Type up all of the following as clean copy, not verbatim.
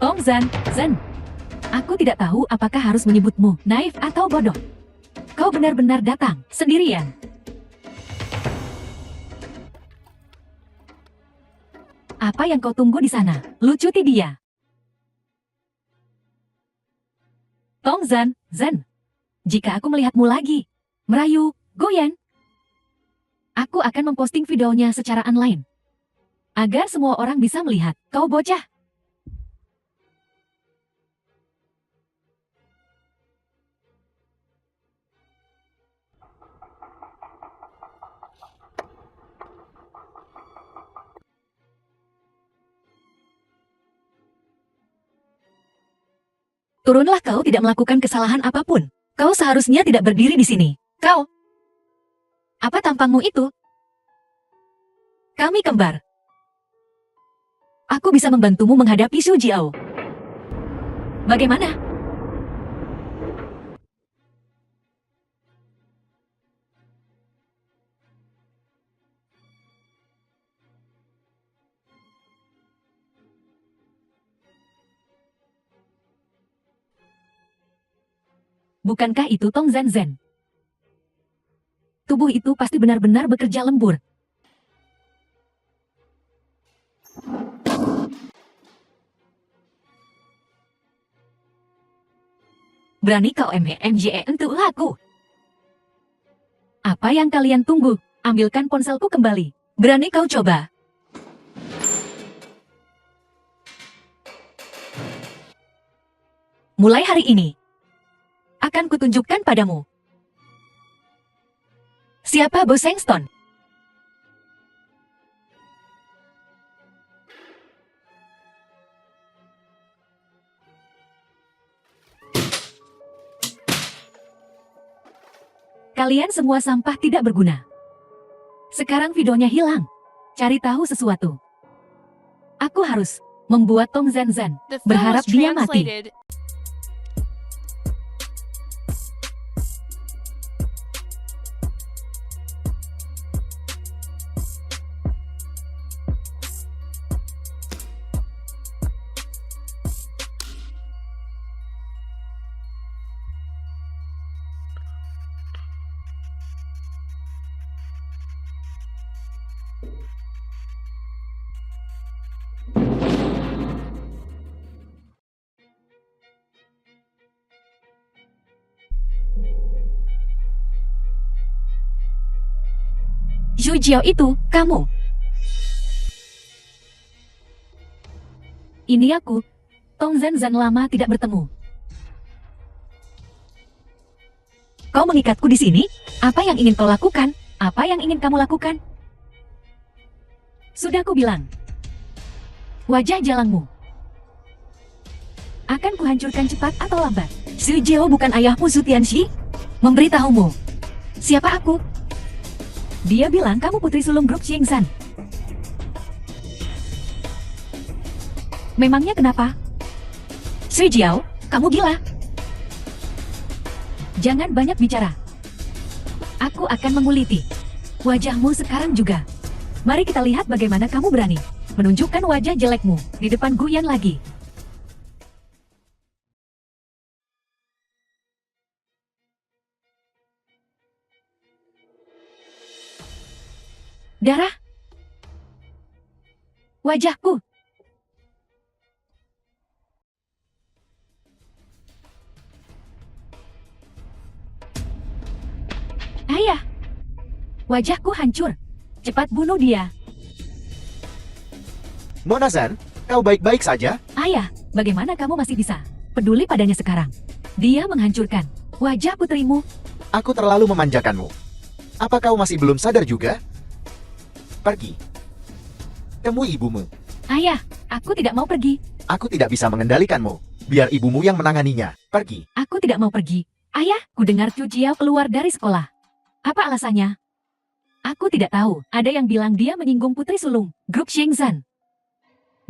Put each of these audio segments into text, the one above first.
Tong Zan, Zan. Aku tidak tahu apakah harus menyebutmu naif atau bodoh. Kau benar-benar datang sendirian. Apa yang kau tunggu di sana? Lucuti dia. Tong Zan, Zan. Jika aku melihatmu lagi, merayu, goyang, aku akan memposting videonya secara online. Agar semua orang bisa melihat kau bocah. Turunlah, kau tidak melakukan kesalahan apapun. Kau seharusnya tidak berdiri di sini. Kau. Apa tampangmu itu? Kami kembar. Aku bisa membantumu menghadapi Xu Jiao. Bagaimana? Bukankah itu Tong Zan Zan? Tubuh itu pasti benar-benar bekerja lembur. Berani kau MJE untuk aku? Apa yang kalian tunggu? Ambilkan ponselku kembali. Berani kau coba? Mulai hari ini, akan kutunjukkan padamu. Siapa Bos Sengston? Kalian semua sampah tidak berguna. Sekarang videonya hilang. Cari tahu sesuatu. Aku harus membuat Tong Zan Zan berharap dia mati. Xu Jiao itu, kamu. Ini aku, Tong Zan Zan, lama tidak bertemu. Kau mengikatku di sini? Apa yang ingin kau lakukan? Apa yang ingin kamu lakukan? Sudah ku bilang. Wajah jalangmu akan kuhancurkan cepat atau lambat. Xu Jiao bukan ayahmu Zhu Tianxi? Memberitahumu. Siapa aku? Dia bilang kamu putri sulung grup Xingzhan. Memangnya kenapa? Xu Jiao, kamu gila. Jangan banyak bicara. Aku akan menguliti wajahmu sekarang juga. Mari kita lihat bagaimana kamu berani menunjukkan wajah jelekmu di depan Guyan lagi. Darah. Wajahku. Ayah. Wajahku hancur. Cepat bunuh dia. Mona Zan, kau baik-baik saja? Ayah, bagaimana kamu masih bisa peduli padanya sekarang? Dia menghancurkan wajah putrimu. Aku terlalu memanjakanmu. Apa kau masih belum sadar juga? Pergi. Temui ibumu. Ayah, aku tidak mau pergi. Aku tidak bisa mengendalikanmu. Biar ibumu yang menanganinya. Pergi. Aku tidak mau pergi. Ayah, ku dengar Xu Jiao keluar dari sekolah. Apa alasannya? Aku tidak tahu. Ada yang bilang dia menyinggung putri sulung grup Xingzhan.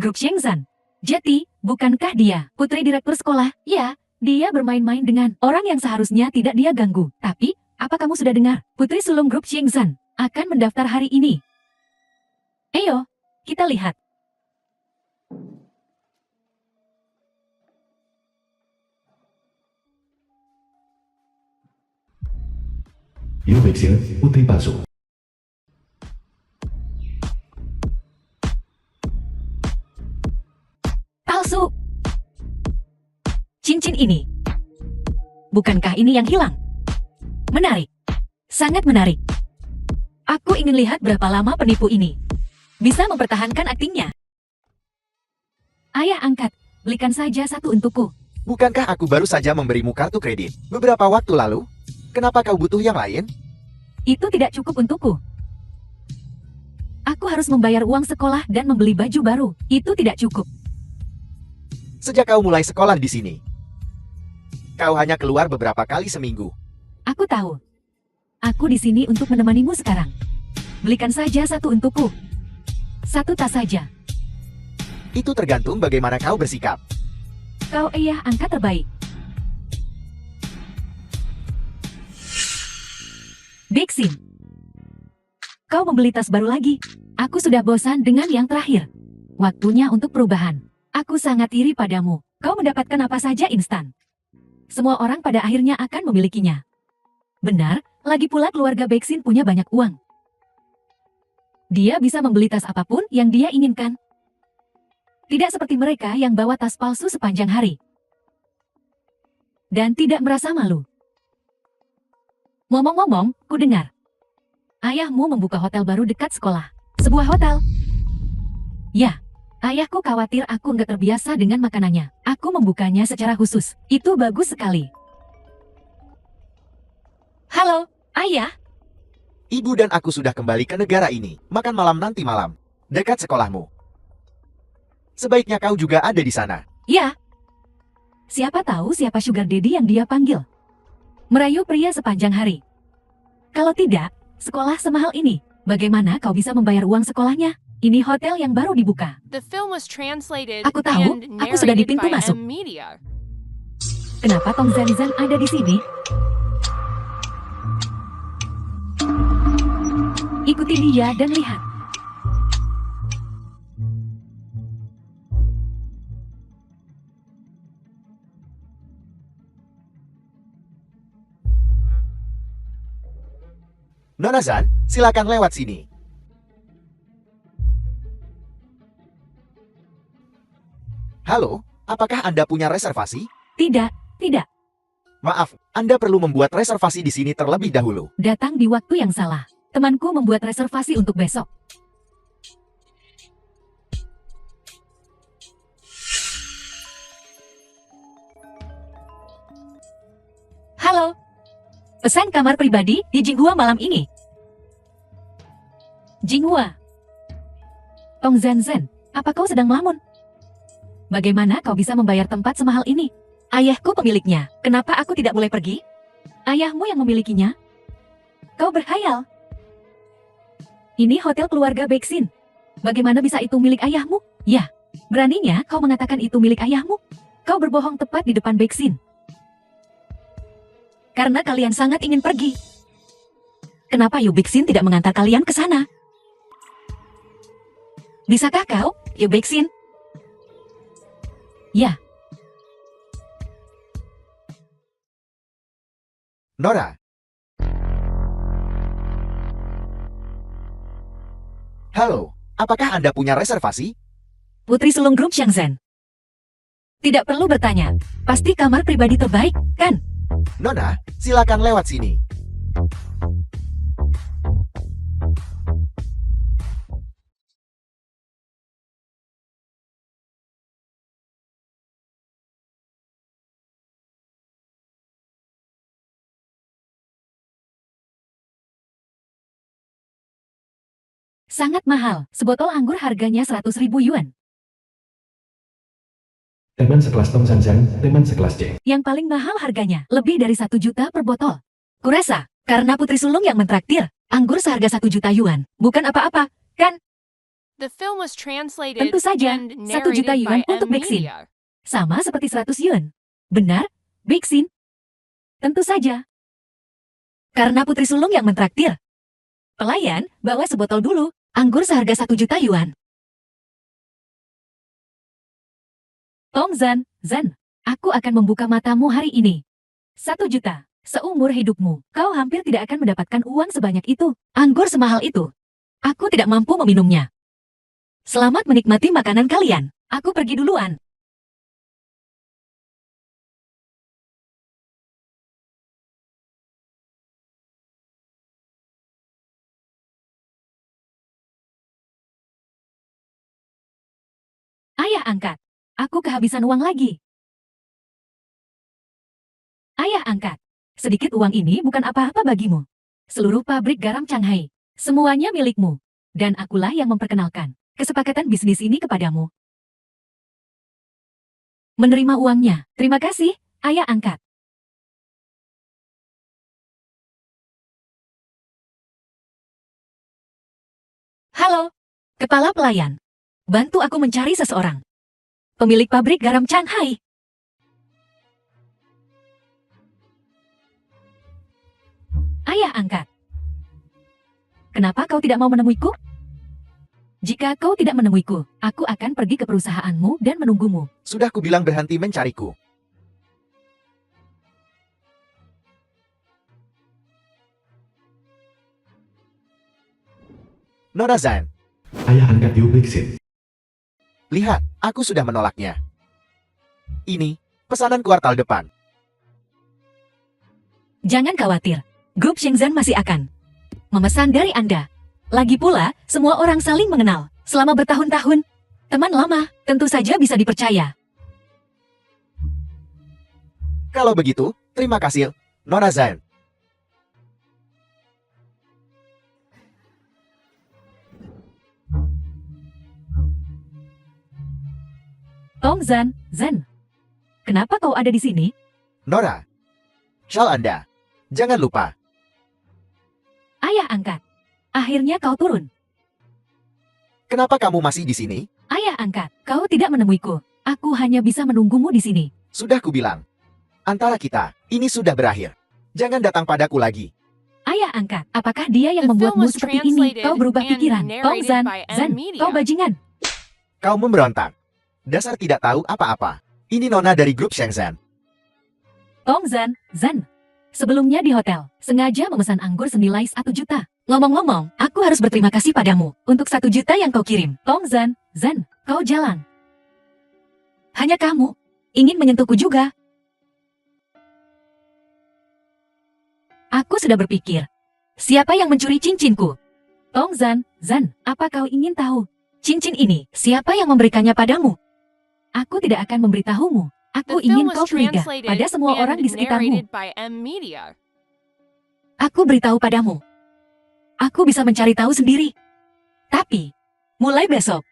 Grup Xingzhan. Jadi, bukankah dia putri direktur sekolah? Ya, dia bermain-main dengan orang yang seharusnya tidak dia ganggu. Tapi, apa kamu sudah dengar? Putri sulung grup Xingzhan akan mendaftar hari ini. Ayo, kita lihat. Yu Bexil, putri palsu. Palsu. Cincin ini. Bukankah ini yang hilang? Menarik. Sangat menarik. Aku ingin lihat berapa lama penipu ini bisa mempertahankan aktingnya. Ayah angkat, belikan saja satu untukku. Bukankah aku baru saja memberimu kartu kredit beberapa waktu lalu? Kenapa kau butuh yang lain? Itu tidak cukup untukku. Aku harus membayar uang sekolah dan membeli baju baru. Itu tidak cukup. Sejak kau mulai sekolah di sini, kau hanya keluar beberapa kali seminggu. Aku tahu. Aku di sini untuk menemanimu sekarang. Belikan saja satu untukku. Satu tas saja. Itu tergantung bagaimana kau bersikap. Kau ayah angkat terbaik. Bexin. Kau membeli tas baru lagi. Aku sudah bosan dengan yang terakhir. Waktunya untuk perubahan. Aku sangat iri padamu. Kau mendapatkan apa saja instan. Semua orang pada akhirnya akan memilikinya. Benar, lagi pula keluarga Bexin punya banyak uang. Dia bisa membeli tas apapun yang dia inginkan. Tidak seperti mereka yang bawa tas palsu sepanjang hari. Dan tidak merasa malu. Ngomong-ngomong, ku dengar. Ayahmu membuka hotel baru dekat sekolah. Sebuah hotel. Ya, ayahku khawatir aku nggak terbiasa dengan makanannya. Aku membukanya secara khusus. Itu bagus sekali. Halo, ayah. Ibu dan aku sudah kembali ke negara ini. Makan malam nanti malam. Dekat sekolahmu. Sebaiknya kau juga ada di sana. Ya. Siapa tahu siapa sugar daddy yang dia panggil. Merayu pria sepanjang hari. Kalau tidak, sekolah semahal ini. Bagaimana kau bisa membayar uang sekolahnya? Ini hotel yang baru dibuka. Aku tahu, aku sudah di pintu masuk. Kenapa Tong Zanzan ada di sini? Ikuti dia dan lihat. Nona Zan, silakan lewat sini. Halo, apakah Anda punya reservasi? Tidak, tidak. Maaf, Anda perlu membuat reservasi di sini terlebih dahulu. Datang di waktu yang salah. Temanku membuat reservasi untuk besok. Halo. Pesan kamar pribadi di Jinghua malam ini. Jinghua. Tong Zanzan, apa kau sedang melamun? Bagaimana kau bisa membayar tempat semahal ini? Ayahku pemiliknya. Kenapa aku tidak boleh pergi? Ayahmu yang memilikinya. Kau berkhayal. Ini hotel keluarga Bexin. Bagaimana bisa itu milik ayahmu? Ya, beraninya kau mengatakan itu milik ayahmu? Kau berbohong tepat di depan Bexin. Karena kalian sangat ingin pergi. Kenapa Yu Bexin tidak mengantar kalian ke sana? Bisakah kau, Yu Bexin? Ya. Nora. Halo, apakah Anda punya reservasi? Putri sulung grup Shangzhen. Tidak perlu bertanya. Pasti kamar pribadi terbaik, kan? Nona, silakan lewat sini. Sangat mahal. Sebotol anggur harganya 100.000 yuan. Teman sekelas Tong Zanzan, teman sekelas C. Yang paling mahal harganya, lebih dari 1 juta per botol. Kurasa, karena putri sulung yang mentraktir, anggur seharga 1 juta yuan. Bukan apa-apa, kan? Tentu saja, 1 juta yuan untuk Bexin. Sama seperti 100 yuan. Benar, Bexin? Tentu saja. Karena putri sulung yang mentraktir. Pelayan, bawa sebotol dulu. Anggur seharga 1 juta yuan. Tong Zan, aku akan membuka matamu hari ini. 1 juta. Seumur hidupmu, kau hampir tidak akan mendapatkan uang sebanyak itu. Anggur semahal itu. Aku tidak mampu meminumnya. Selamat menikmati makanan kalian. Aku pergi duluan. Ayah angkat. Aku kehabisan uang lagi. Ayah angkat. Sedikit uang ini bukan apa-apa bagimu. Seluruh pabrik garam Shanghai. Semuanya milikmu. Dan akulah yang memperkenalkan kesepakatan bisnis ini kepadamu. Menerima uangnya. Terima kasih, ayah angkat. Halo, kepala pelayan. Bantu aku mencari seseorang. Pemilik pabrik garam Shanghai. Ayah angkat. Kenapa kau tidak mau menemuiku? Jika kau tidak menemuiku, aku akan pergi ke perusahaanmu dan menunggumu. Sudah kubilang berhenti mencariku. Nona Zan, Ayah angkat Yu Blixit. lihat, aku sudah menolaknya. Ini, pesanan kuartal depan. Jangan khawatir, grup Shenzhen masih akan memesan dari Anda. Lagi pula, semua orang saling mengenal selama bertahun-tahun. Teman lama, tentu saja bisa dipercaya. Kalau begitu, terima kasih, Nona Zan. Tong Zan. Kenapa kau ada di sini? Nora, shal Anda. Jangan lupa. Ayah angkat. Akhirnya kau turun. Kenapa kamu masih di sini? Ayah angkat, kau tidak menemuiku. Aku hanya bisa menunggumu di sini. Sudah kubilang. Antara kita, ini sudah berakhir. Jangan datang padaku lagi. Ayah angkat, apakah dia yang The film membuatmu was seperti ini? translated Kau berubah and pikiran. Tong narrated by Zan, N-Media. kau bajingan. Kau memberontak. Dasar tidak tahu apa-apa. Ini Nona dari grup Shenzhen. Tong Zan. Sebelumnya di hotel, sengaja memesan anggur senilai 1 juta. Ngomong-ngomong, aku harus berterima kasih padamu untuk 1 juta yang kau kirim. Tong Zan, kau jalan. Hanya kamu ingin menyentuhku juga. Aku sudah berpikir, siapa yang mencuri cincinku? Tong Zan, apa kau ingin tahu? Cincin ini, siapa yang memberikannya padamu? Aku tidak akan memberitahumu. Aku The ingin film kau was curiga translated pada semua orang di and sekitarmu. narrated by M-Media. Aku beritahu padamu. Aku bisa mencari tahu sendiri. Tapi, mulai besok,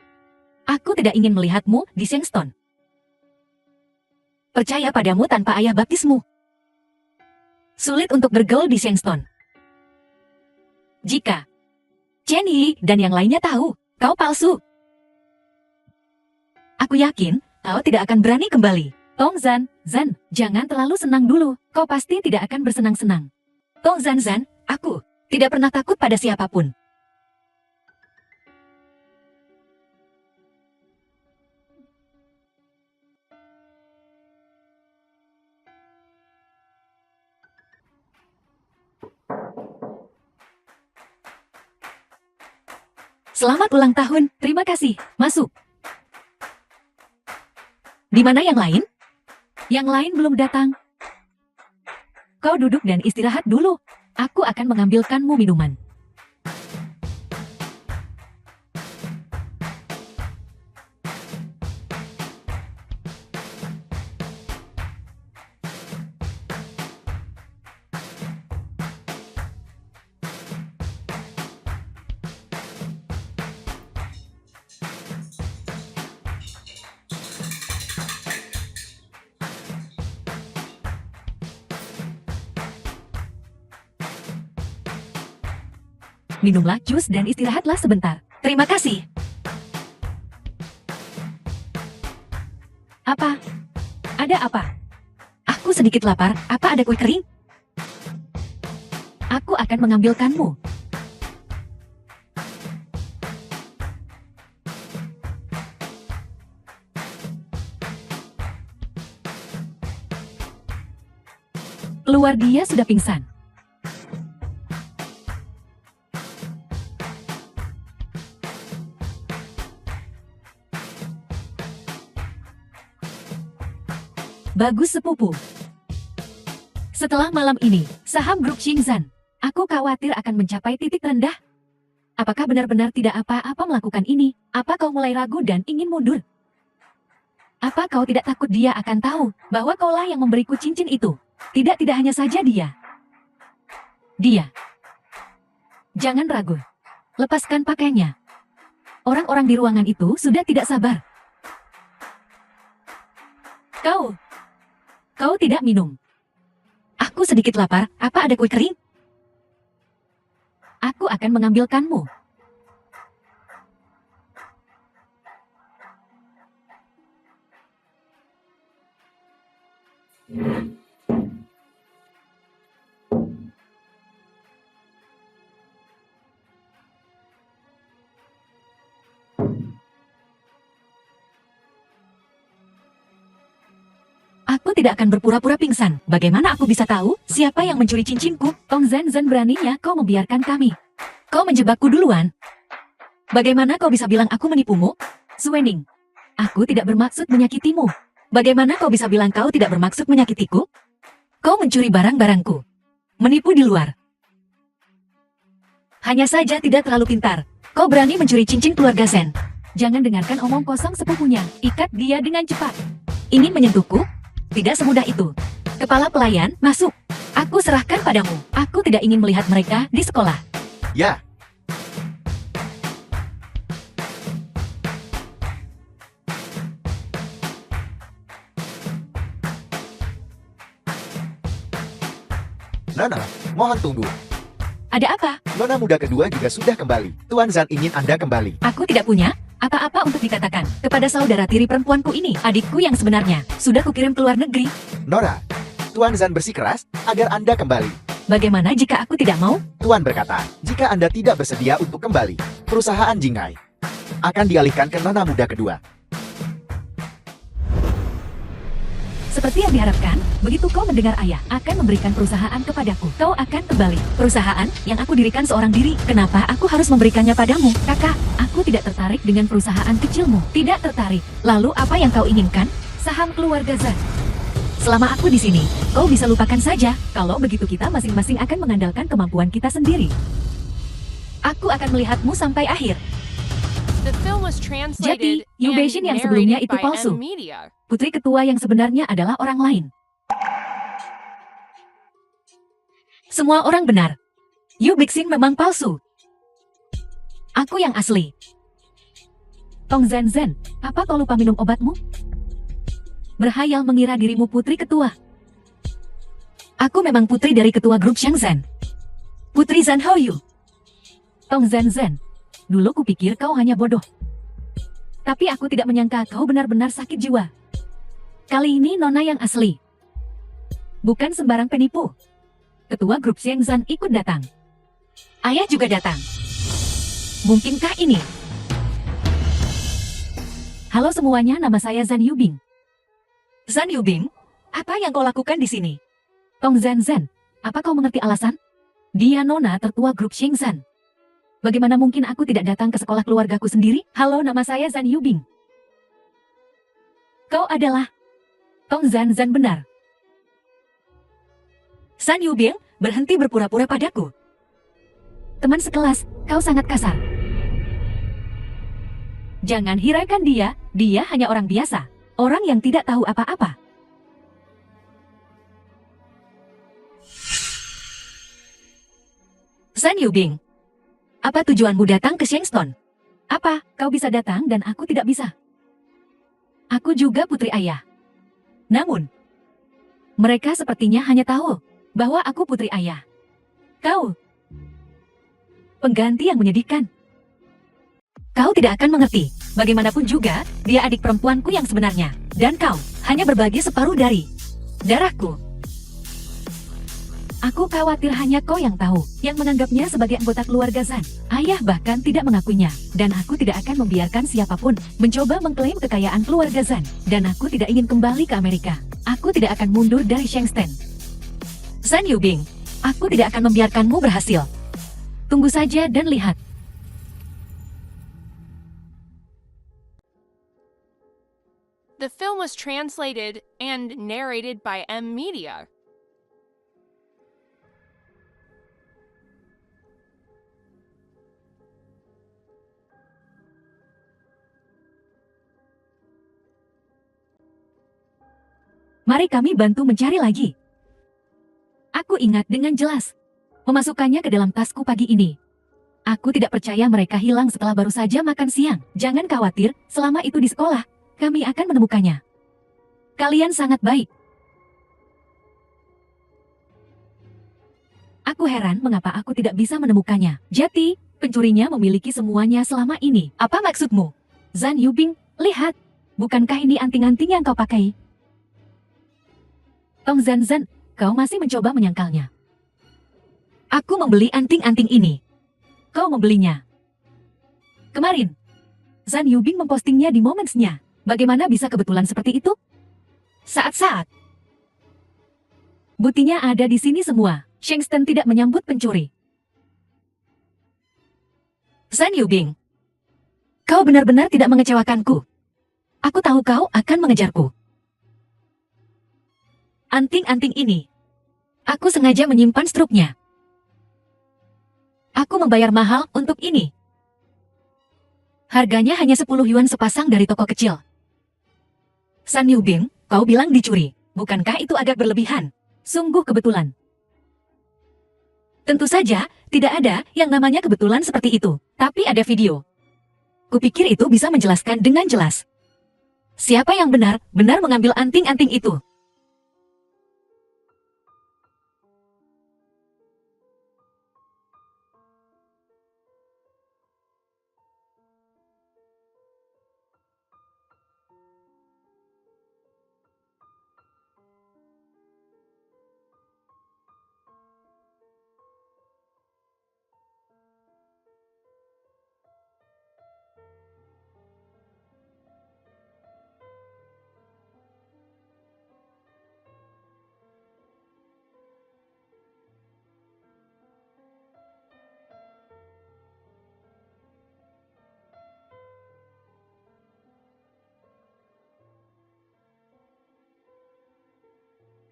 aku tidak ingin melihatmu di Shenzhen. Percaya padamu tanpa ayah baptismu. Sulit untuk bergaul di Shenzhen. Jika Chen Yi dan yang lainnya tahu, kau palsu. Aku yakin kau tidak akan berani kembali. Tong Zan, jangan terlalu senang dulu. Kau pasti tidak akan bersenang-senang. Tong Zan, aku tidak pernah takut pada siapapun. Selamat ulang tahun, terima kasih. Masuk. Di mana yang lain? Yang lain belum datang. Kau duduk dan istirahat dulu. Aku akan mengambilkanmu minuman. Minumlah jus dan istirahatlah sebentar. Terima kasih. Apa? Ada apa? Aku sedikit lapar. Apa ada kue kering? Aku akan mengambilkanmu. Keluar, dia sudah pingsan. Bagus sepupu. Setelah malam ini, saham grup Xingzan, aku khawatir akan mencapai titik rendah. Apakah benar-benar tidak apa-apa melakukan ini? Apa kau mulai ragu dan ingin mundur? Apa kau tidak takut dia akan tahu bahwa kaulah yang memberiku cincin itu? Tidak hanya saja dia. Dia. Jangan ragu. Lepaskan pakaiannya. Orang-orang di ruangan itu sudah tidak sabar. Kau tidak minum. Aku sedikit lapar, apa ada kue kering? Aku akan mengambilkanmu. Aku tidak akan berpura-pura pingsan. Bagaimana aku bisa tahu siapa yang mencuri cincinku? Tong Zan, beraninya kau membiarkan kami. Kau menjebakku duluan. Bagaimana kau bisa bilang aku menipumu? Suwening, aku tidak bermaksud menyakitimu. Bagaimana kau bisa bilang kau tidak bermaksud menyakitiku? Kau mencuri barang-barangku. Menipu di luar. Hanya saja tidak terlalu pintar. Kau berani mencuri cincin keluarga Zen. Jangan dengarkan omong kosong sepupunya. Ikat dia dengan cepat. Ingin menyentuhku? Tidak semudah itu. Kepala pelayan, masuk. Aku serahkan padamu. Aku tidak ingin melihat mereka di sekolah. Ya. Nona, mohon tunggu. Ada apa? Nona muda kedua juga sudah kembali. Tuan Zan ingin Anda kembali. Aku tidak punya apa-apa untuk dikatakan kepada saudara tiri perempuanku ini, adikku yang sebenarnya. Sudah kukirim ke luar negeri. Nora, Tuan Zan bersikeras agar Anda kembali. Bagaimana jika aku tidak mau? Tuan berkata, jika Anda tidak bersedia untuk kembali, perusahaan Jingai akan dialihkan ke Nona muda kedua. Seperti yang diharapkan, begitu kau mendengar ayah akan memberikan perusahaan kepadaku, kau akan kembali. Perusahaan yang aku dirikan seorang diri, kenapa aku harus memberikannya padamu? Kakak, aku tidak tertarik dengan perusahaan kecilmu. Tidak tertarik. Lalu apa yang kau inginkan? Saham keluarga Zan. Selama aku di sini, kau bisa lupakan saja. Kalau begitu kita masing-masing akan mengandalkan kemampuan kita sendiri. Aku akan melihatmu sampai akhir. Jadi, Yu Beijing yang sebelumnya itu palsu. Putri ketua yang sebenarnya adalah orang lain. Semua orang benar. Yu Bixing memang palsu. Aku yang asli. Tong Zan, apa kau lupa minum obatmu? Berhayal mengira dirimu putri ketua. Aku memang putri dari ketua grup Shangzhen. Putri Zan Haoyu. Tong Zan, dulu kupikir kau hanya bodoh. Tapi aku tidak menyangka kau benar-benar sakit jiwa. Kali ini Nona yang asli. Bukan sembarang penipu. Ketua grup Shangzhen ikut datang. Ayah juga datang. Mungkinkah ini? Halo semuanya, nama saya Zan Yubing. Zan Yubing, apa yang kau lakukan di sini? Tong Zan, apa kau mengerti alasan? Dia Nona tertua grup Shangzhen. Bagaimana mungkin aku tidak datang ke sekolah keluargaku sendiri? Halo, nama saya Zan Yubing. Kau adalah Tong Zan, benar. Zan Yubing, berhenti berpura-pura padaku. Teman sekelas, kau sangat kasar. Jangan hiraukan dia hanya orang biasa. Orang yang tidak tahu apa-apa. Zan Yubing, apa tujuanmu datang ke Shangstone? Apa, kau bisa datang dan aku tidak bisa? Aku juga putri ayah. Namun, mereka sepertinya hanya tahu bahwa aku putri ayah. Kau, pengganti yang menyedihkan. Kau tidak akan mengerti. Bagaimanapun juga, dia adik perempuanku yang sebenarnya. Dan kau, hanya berbagi separuh dari darahku. Aku khawatir hanya kau yang tahu, yang menganggapnya sebagai anggota keluarga Zan. Ayah bahkan tidak mengakuinya, dan aku tidak akan membiarkan siapapun mencoba mengklaim kekayaan keluarga Zan. Dan aku tidak ingin kembali ke Amerika. Aku tidak akan mundur dari Shangsten. San Yubing, aku tidak akan membiarkanmu berhasil. Tunggu saja dan lihat. The film was translated and narrated by M Media. Mari kami bantu mencari lagi. Aku ingat dengan jelas. Memasukkannya ke dalam tasku pagi ini. Aku tidak percaya mereka hilang setelah baru saja makan siang. Jangan khawatir, selama itu di sekolah, kami akan menemukannya. Kalian sangat baik. Aku heran mengapa aku tidak bisa menemukannya. Jati, pencurinya memiliki semuanya selama ini. Apa maksudmu? Zan Yubing, lihat. Bukankah ini anting-anting yang kau pakai? Tong Zan, kau masih mencoba menyangkalnya. Aku membeli anting-anting ini. Kau membelinya. Kemarin, Zan Yubing mempostingnya di Moments-nya. Bagaimana bisa kebetulan seperti itu? Saat-saat. Buktinya ada di sini semua. Shengston tidak menyambut pencuri. Zan Yubing, kau benar-benar tidak mengecewakanku. Aku tahu kau akan mengejarku. Anting-anting ini. Aku sengaja menyimpan struknya. Aku membayar mahal untuk ini. Harganya hanya 10 yuan sepasang dari toko kecil. San Yubing, kau bilang dicuri. Bukankah itu agak berlebihan? Sungguh kebetulan. Tentu saja, tidak ada yang namanya kebetulan seperti itu. Tapi ada video. Kupikir itu bisa menjelaskan dengan jelas. Siapa yang benar-benar mengambil anting-anting itu?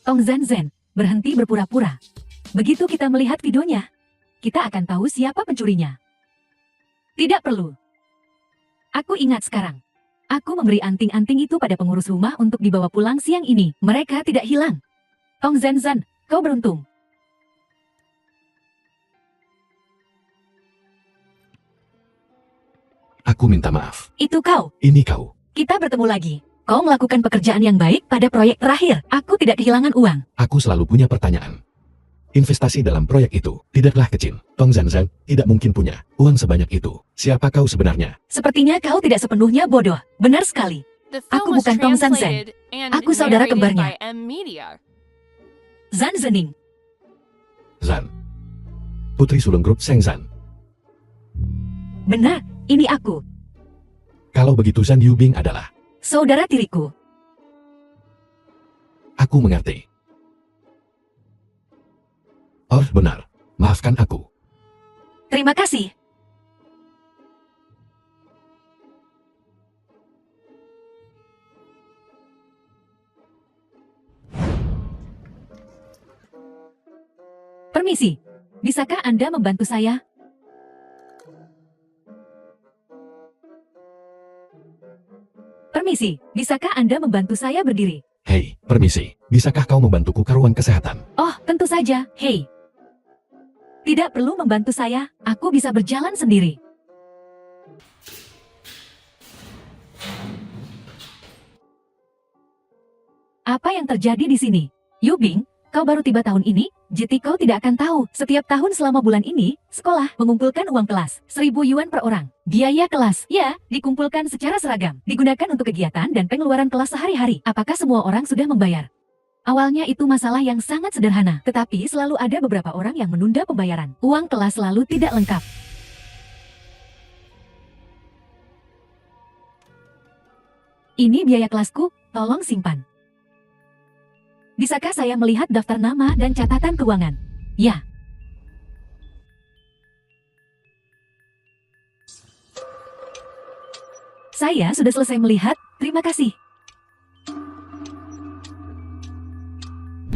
Tong Zan, berhenti berpura-pura. Begitu kita melihat videonya, kita akan tahu siapa pencurinya. Tidak perlu. Aku ingat sekarang. Aku memberi anting-anting itu pada pengurus rumah untuk dibawa pulang siang ini. Mereka tidak hilang. Tong Zan, kau beruntung. Aku minta maaf. Itu kau. Ini kau. Kita bertemu lagi. Kau melakukan pekerjaan yang baik pada proyek terakhir. Aku tidak kehilangan uang. Aku selalu punya pertanyaan. Investasi dalam proyek itu tidaklah kecil. Tong Zan tidak mungkin punya uang sebanyak itu. Siapa kau sebenarnya? Sepertinya kau tidak sepenuhnya bodoh. Benar sekali. The Aku film was bukan Tong Zan. translated and Aku saudara narrated kembarnya. by M Media. Zan Zening. Zan. Putri sulung grup Shengzan. Benar, ini aku. Kalau begitu Zan Yubing adalah. Saudara tiriku. Aku mengerti. Oh benar. Maafkan aku. Terima kasih. Permisi, bisakah Anda membantu saya? Permisi, bisakah Anda membantu saya berdiri? Hei, permisi. Bisakah kau membantuku ke ruang kesehatan? Oh, tentu saja. Hei. Tidak perlu membantu saya, aku bisa berjalan sendiri. Apa yang terjadi di sini? Yubing, kau baru tiba tahun ini, jadi kau tidak akan tahu. Setiap tahun selama bulan ini, sekolah mengumpulkan uang kelas, 1.000 yuan per orang. Biaya kelas, ya, dikumpulkan secara seragam, digunakan untuk kegiatan dan pengeluaran kelas sehari-hari. Apakah semua orang sudah membayar? Awalnya itu masalah yang sangat sederhana, tetapi selalu ada beberapa orang yang menunda pembayaran. Uang kelas selalu tidak lengkap. Ini biaya kelasku, tolong simpan. Bisakah saya melihat daftar nama dan catatan keuangan? Ya. Saya sudah selesai melihat, terima kasih.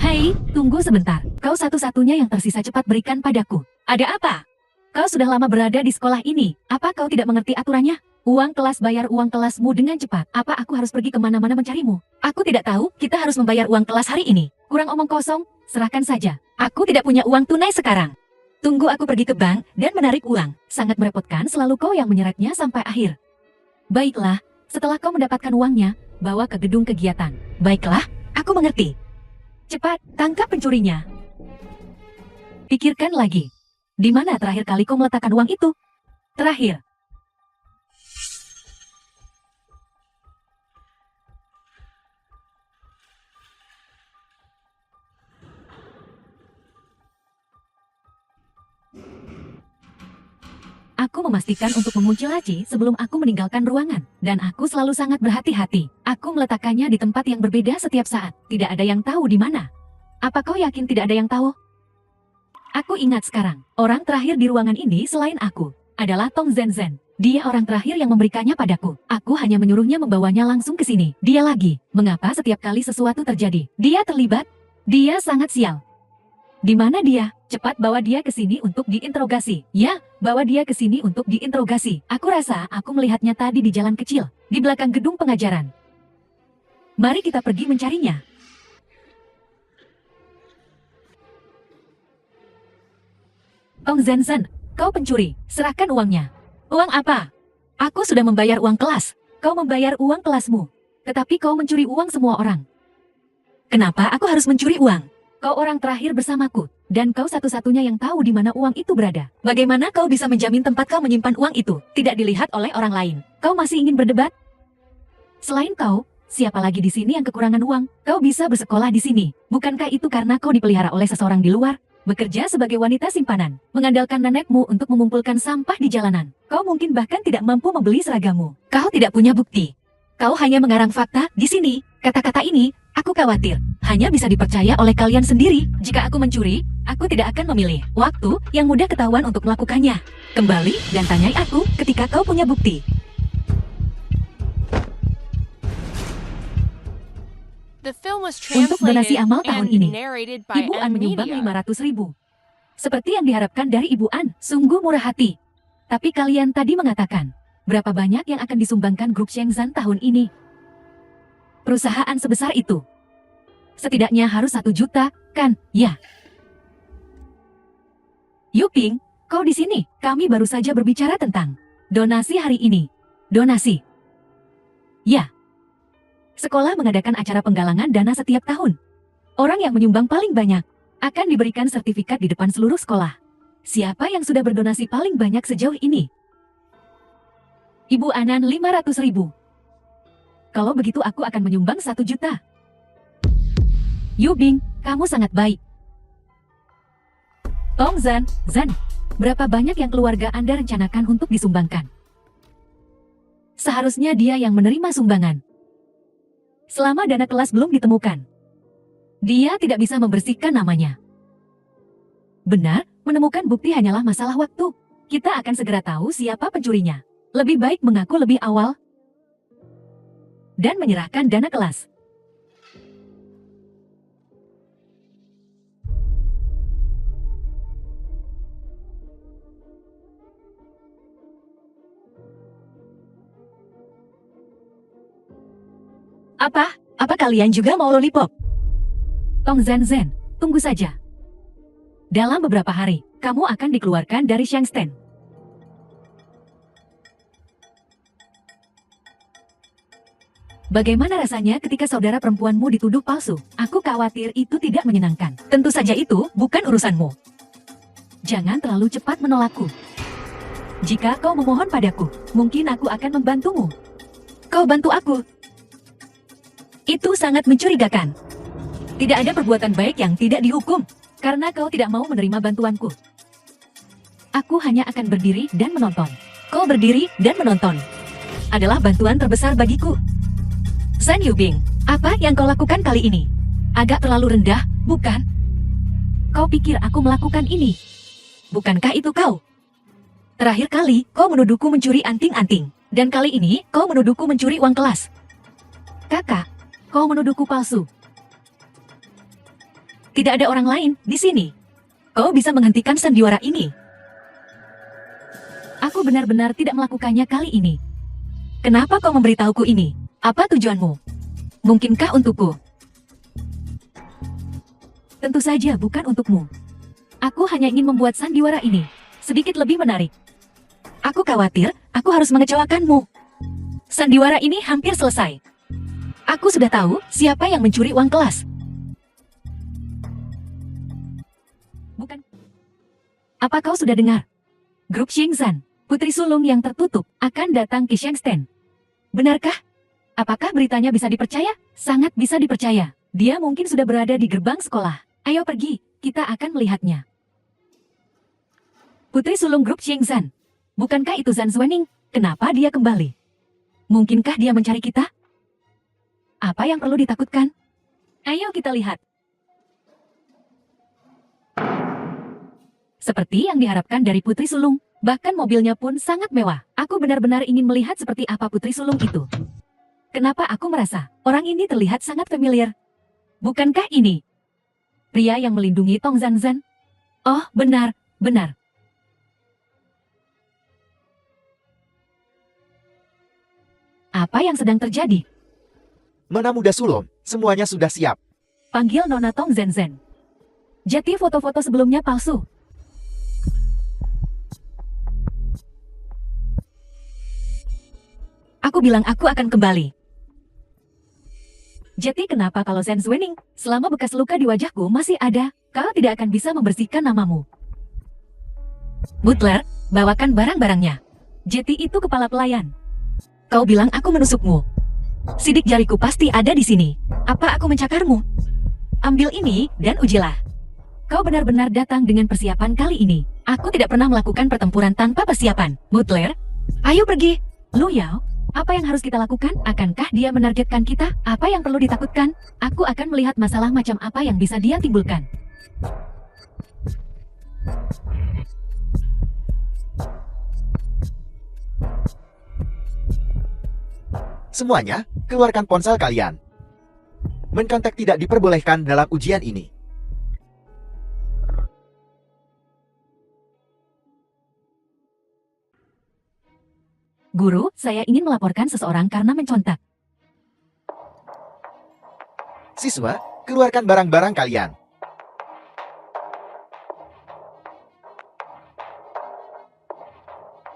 Hei, tunggu sebentar. Kau satu-satunya yang tersisa, cepat berikan padaku. Ada apa? Kau sudah lama berada di sekolah ini. Apa kau tidak mengerti aturannya? Uang kelas, bayar uang kelasmu dengan cepat. Apa aku harus pergi kemana-mana mencarimu? Aku tidak tahu, kita harus membayar uang kelas hari ini. Kurang omong kosong, serahkan saja. Aku tidak punya uang tunai sekarang. Tunggu aku pergi ke bank dan menarik uang. Sangat merepotkan, selalu kau yang menyeretnya sampai akhir. Baiklah, setelah kau mendapatkan uangnya, bawa ke gedung kegiatan. Baiklah, aku mengerti. Cepat, tangkap pencurinya. Pikirkan lagi. Di mana terakhir kali kau meletakkan uang itu? Terakhir. Aku memastikan untuk mengunci laci sebelum aku meninggalkan ruangan, dan aku selalu sangat berhati-hati. Aku meletakkannya di tempat yang berbeda setiap saat. Tidak ada yang tahu di mana. Apa kau yakin tidak ada yang tahu? Aku ingat sekarang, orang terakhir di ruangan ini selain aku adalah Tong Zhen. Dia orang terakhir yang memberikannya padaku. Aku hanya menyuruhnya membawanya langsung ke sini. Dia lagi. Mengapa setiap kali sesuatu terjadi, dia terlibat? Dia sangat sial. Di mana dia? Cepat bawa dia ke sini untuk diinterogasi. Ya, bawa dia ke sini untuk diinterogasi. Aku rasa aku melihatnya tadi di jalan kecil, di belakang gedung pengajaran. Mari kita pergi mencarinya. Tong Zhen, kau pencuri. Serahkan uangnya. Uang apa? Aku sudah membayar uang kelas. Kau membayar uang kelasmu. Tetapi kau mencuri uang semua orang. Kenapa aku harus mencuri uang? Kau orang terakhir bersamaku, dan kau satu-satunya yang tahu di mana uang itu berada. Bagaimana kau bisa menjamin tempat kau menyimpan uang itu tidak dilihat oleh orang lain? Kau masih ingin berdebat? Selain kau, siapa lagi di sini yang kekurangan uang? Kau bisa bersekolah di sini. Bukankah itu karena kau dipelihara oleh seseorang di luar? Bekerja sebagai wanita simpanan, mengandalkan nenekmu untuk mengumpulkan sampah di jalanan. Kau mungkin bahkan tidak mampu membeli seragammu. Kau tidak punya bukti. Kau hanya mengarang fakta di sini. Kata-kata ini, aku khawatir, hanya bisa dipercaya oleh kalian sendiri. Jika aku mencuri, aku tidak akan memilih waktu yang mudah ketahuan untuk melakukannya. Kembali dan tanyai aku ketika kau punya bukti. The film was Untuk donasi translated amal tahun and ini, narrated by Ibu An menyumbang M-Media. 500.000. Seperti yang diharapkan dari Ibu An, sungguh murah hati. Tapi kalian tadi mengatakan, berapa banyak yang akan disumbangkan grup Shenzhen tahun ini? Perusahaan sebesar itu. Setidaknya harus 1 juta, kan? Ya. Yuping, kau di sini. Kami baru saja berbicara tentang donasi hari ini. Donasi. Ya. Sekolah mengadakan acara penggalangan dana setiap tahun. Orang yang menyumbang paling banyak akan diberikan sertifikat di depan seluruh sekolah. Siapa yang sudah berdonasi paling banyak sejauh ini? Ibu Anan 500.000. Kalau begitu aku akan menyumbang 1 juta. Yubing, kamu sangat baik. Tong Zhen, berapa banyak yang keluarga Anda rencanakan untuk disumbangkan? Seharusnya dia yang menerima sumbangan. Selama dana kelas belum ditemukan, dia tidak bisa membersihkan namanya. Benar, menemukan bukti hanyalah masalah waktu. Kita akan segera tahu siapa pencurinya. Lebih baik mengaku lebih awal dan menyerahkan dana kelas. Apa kalian juga mau lollipop? Tong Zhen, tunggu saja. Dalam beberapa hari, kamu akan dikeluarkan dari Shangsten. Bagaimana rasanya ketika saudara perempuanmu dituduh palsu? Aku khawatir itu tidak menyenangkan. Tentu saja itu bukan urusanmu. Jangan terlalu cepat menolakku. Jika kau memohon padaku, mungkin aku akan membantumu. Kau bantu aku. Itu sangat mencurigakan. Tidak ada perbuatan baik yang tidak dihukum, karena kau tidak mau menerima bantuanku. Aku hanya akan berdiri dan menonton. Kau berdiri dan menonton adalah bantuan terbesar bagiku. San Yubing, apa yang kau lakukan kali ini? Agak terlalu rendah, bukan? Kau pikir aku melakukan ini? Bukankah itu kau? Terakhir kali, kau menuduhku mencuri anting-anting. Dan kali ini, kau menuduhku mencuri uang kelas. Kakak, kau menuduhku palsu. Tidak ada orang lain di sini. Kau bisa menghentikan sandiwara ini. Aku benar-benar tidak melakukannya kali ini. Kenapa kau memberitahuku ini? Apa tujuanmu? Mungkinkah untukku? Tentu saja bukan untukmu. Aku hanya ingin membuat sandiwara ini sedikit lebih menarik. Aku khawatir aku harus mengecewakanmu. Sandiwara ini hampir selesai. Aku sudah tahu siapa yang mencuri uang kelas. Bukan. Apa kau sudah dengar? Grup Shenzhen, putri sulung yang tertutup, akan datang ke Shenzhen. Benarkah? Apakah beritanya bisa dipercaya? Sangat bisa dipercaya. Dia mungkin sudah berada di gerbang sekolah. Ayo pergi, kita akan melihatnya. Putri sulung grup Shenzhen. Bukankah itu Zhan Zuening? Kenapa dia kembali? Mungkinkah dia mencari kita? Apa yang perlu ditakutkan? Ayo kita lihat. Seperti yang diharapkan dari putri sulung, bahkan mobilnya pun sangat mewah. Aku benar-benar ingin melihat seperti apa putri sulung itu. Kenapa aku merasa orang ini terlihat sangat familiar? Bukankah ini pria yang melindungi Tong Zanzan? Oh, benar, benar. Apa yang sedang terjadi? Nona muda sulung, semuanya sudah siap. Panggil Nona Tong Zanzan. Jadi foto-foto sebelumnya palsu. Aku bilang aku akan kembali. Jadi kenapa kalau Zhan Zuening, selama bekas luka di wajahku masih ada, kau tidak akan bisa membersihkan namamu? Butler, bawakan barang-barangnya. Jadi itu kepala pelayan. Kau bilang aku menusukmu. Sidik jariku pasti ada di sini. Apa aku mencakarmu? Ambil ini dan ujilah. Kau benar-benar datang dengan persiapan kali ini. Aku tidak pernah melakukan pertempuran tanpa persiapan. Butler, ayo pergi. Lu Yao, apa yang harus kita lakukan? Akankah dia menargetkan kita? Apa yang perlu ditakutkan? Aku akan melihat masalah macam apa yang bisa dia timbulkan. Semuanya, keluarkan ponsel kalian. Menkontak tidak diperbolehkan dalam ujian ini. Guru, saya ingin melaporkan seseorang karena mencontak. Siswa, keluarkan barang-barang kalian.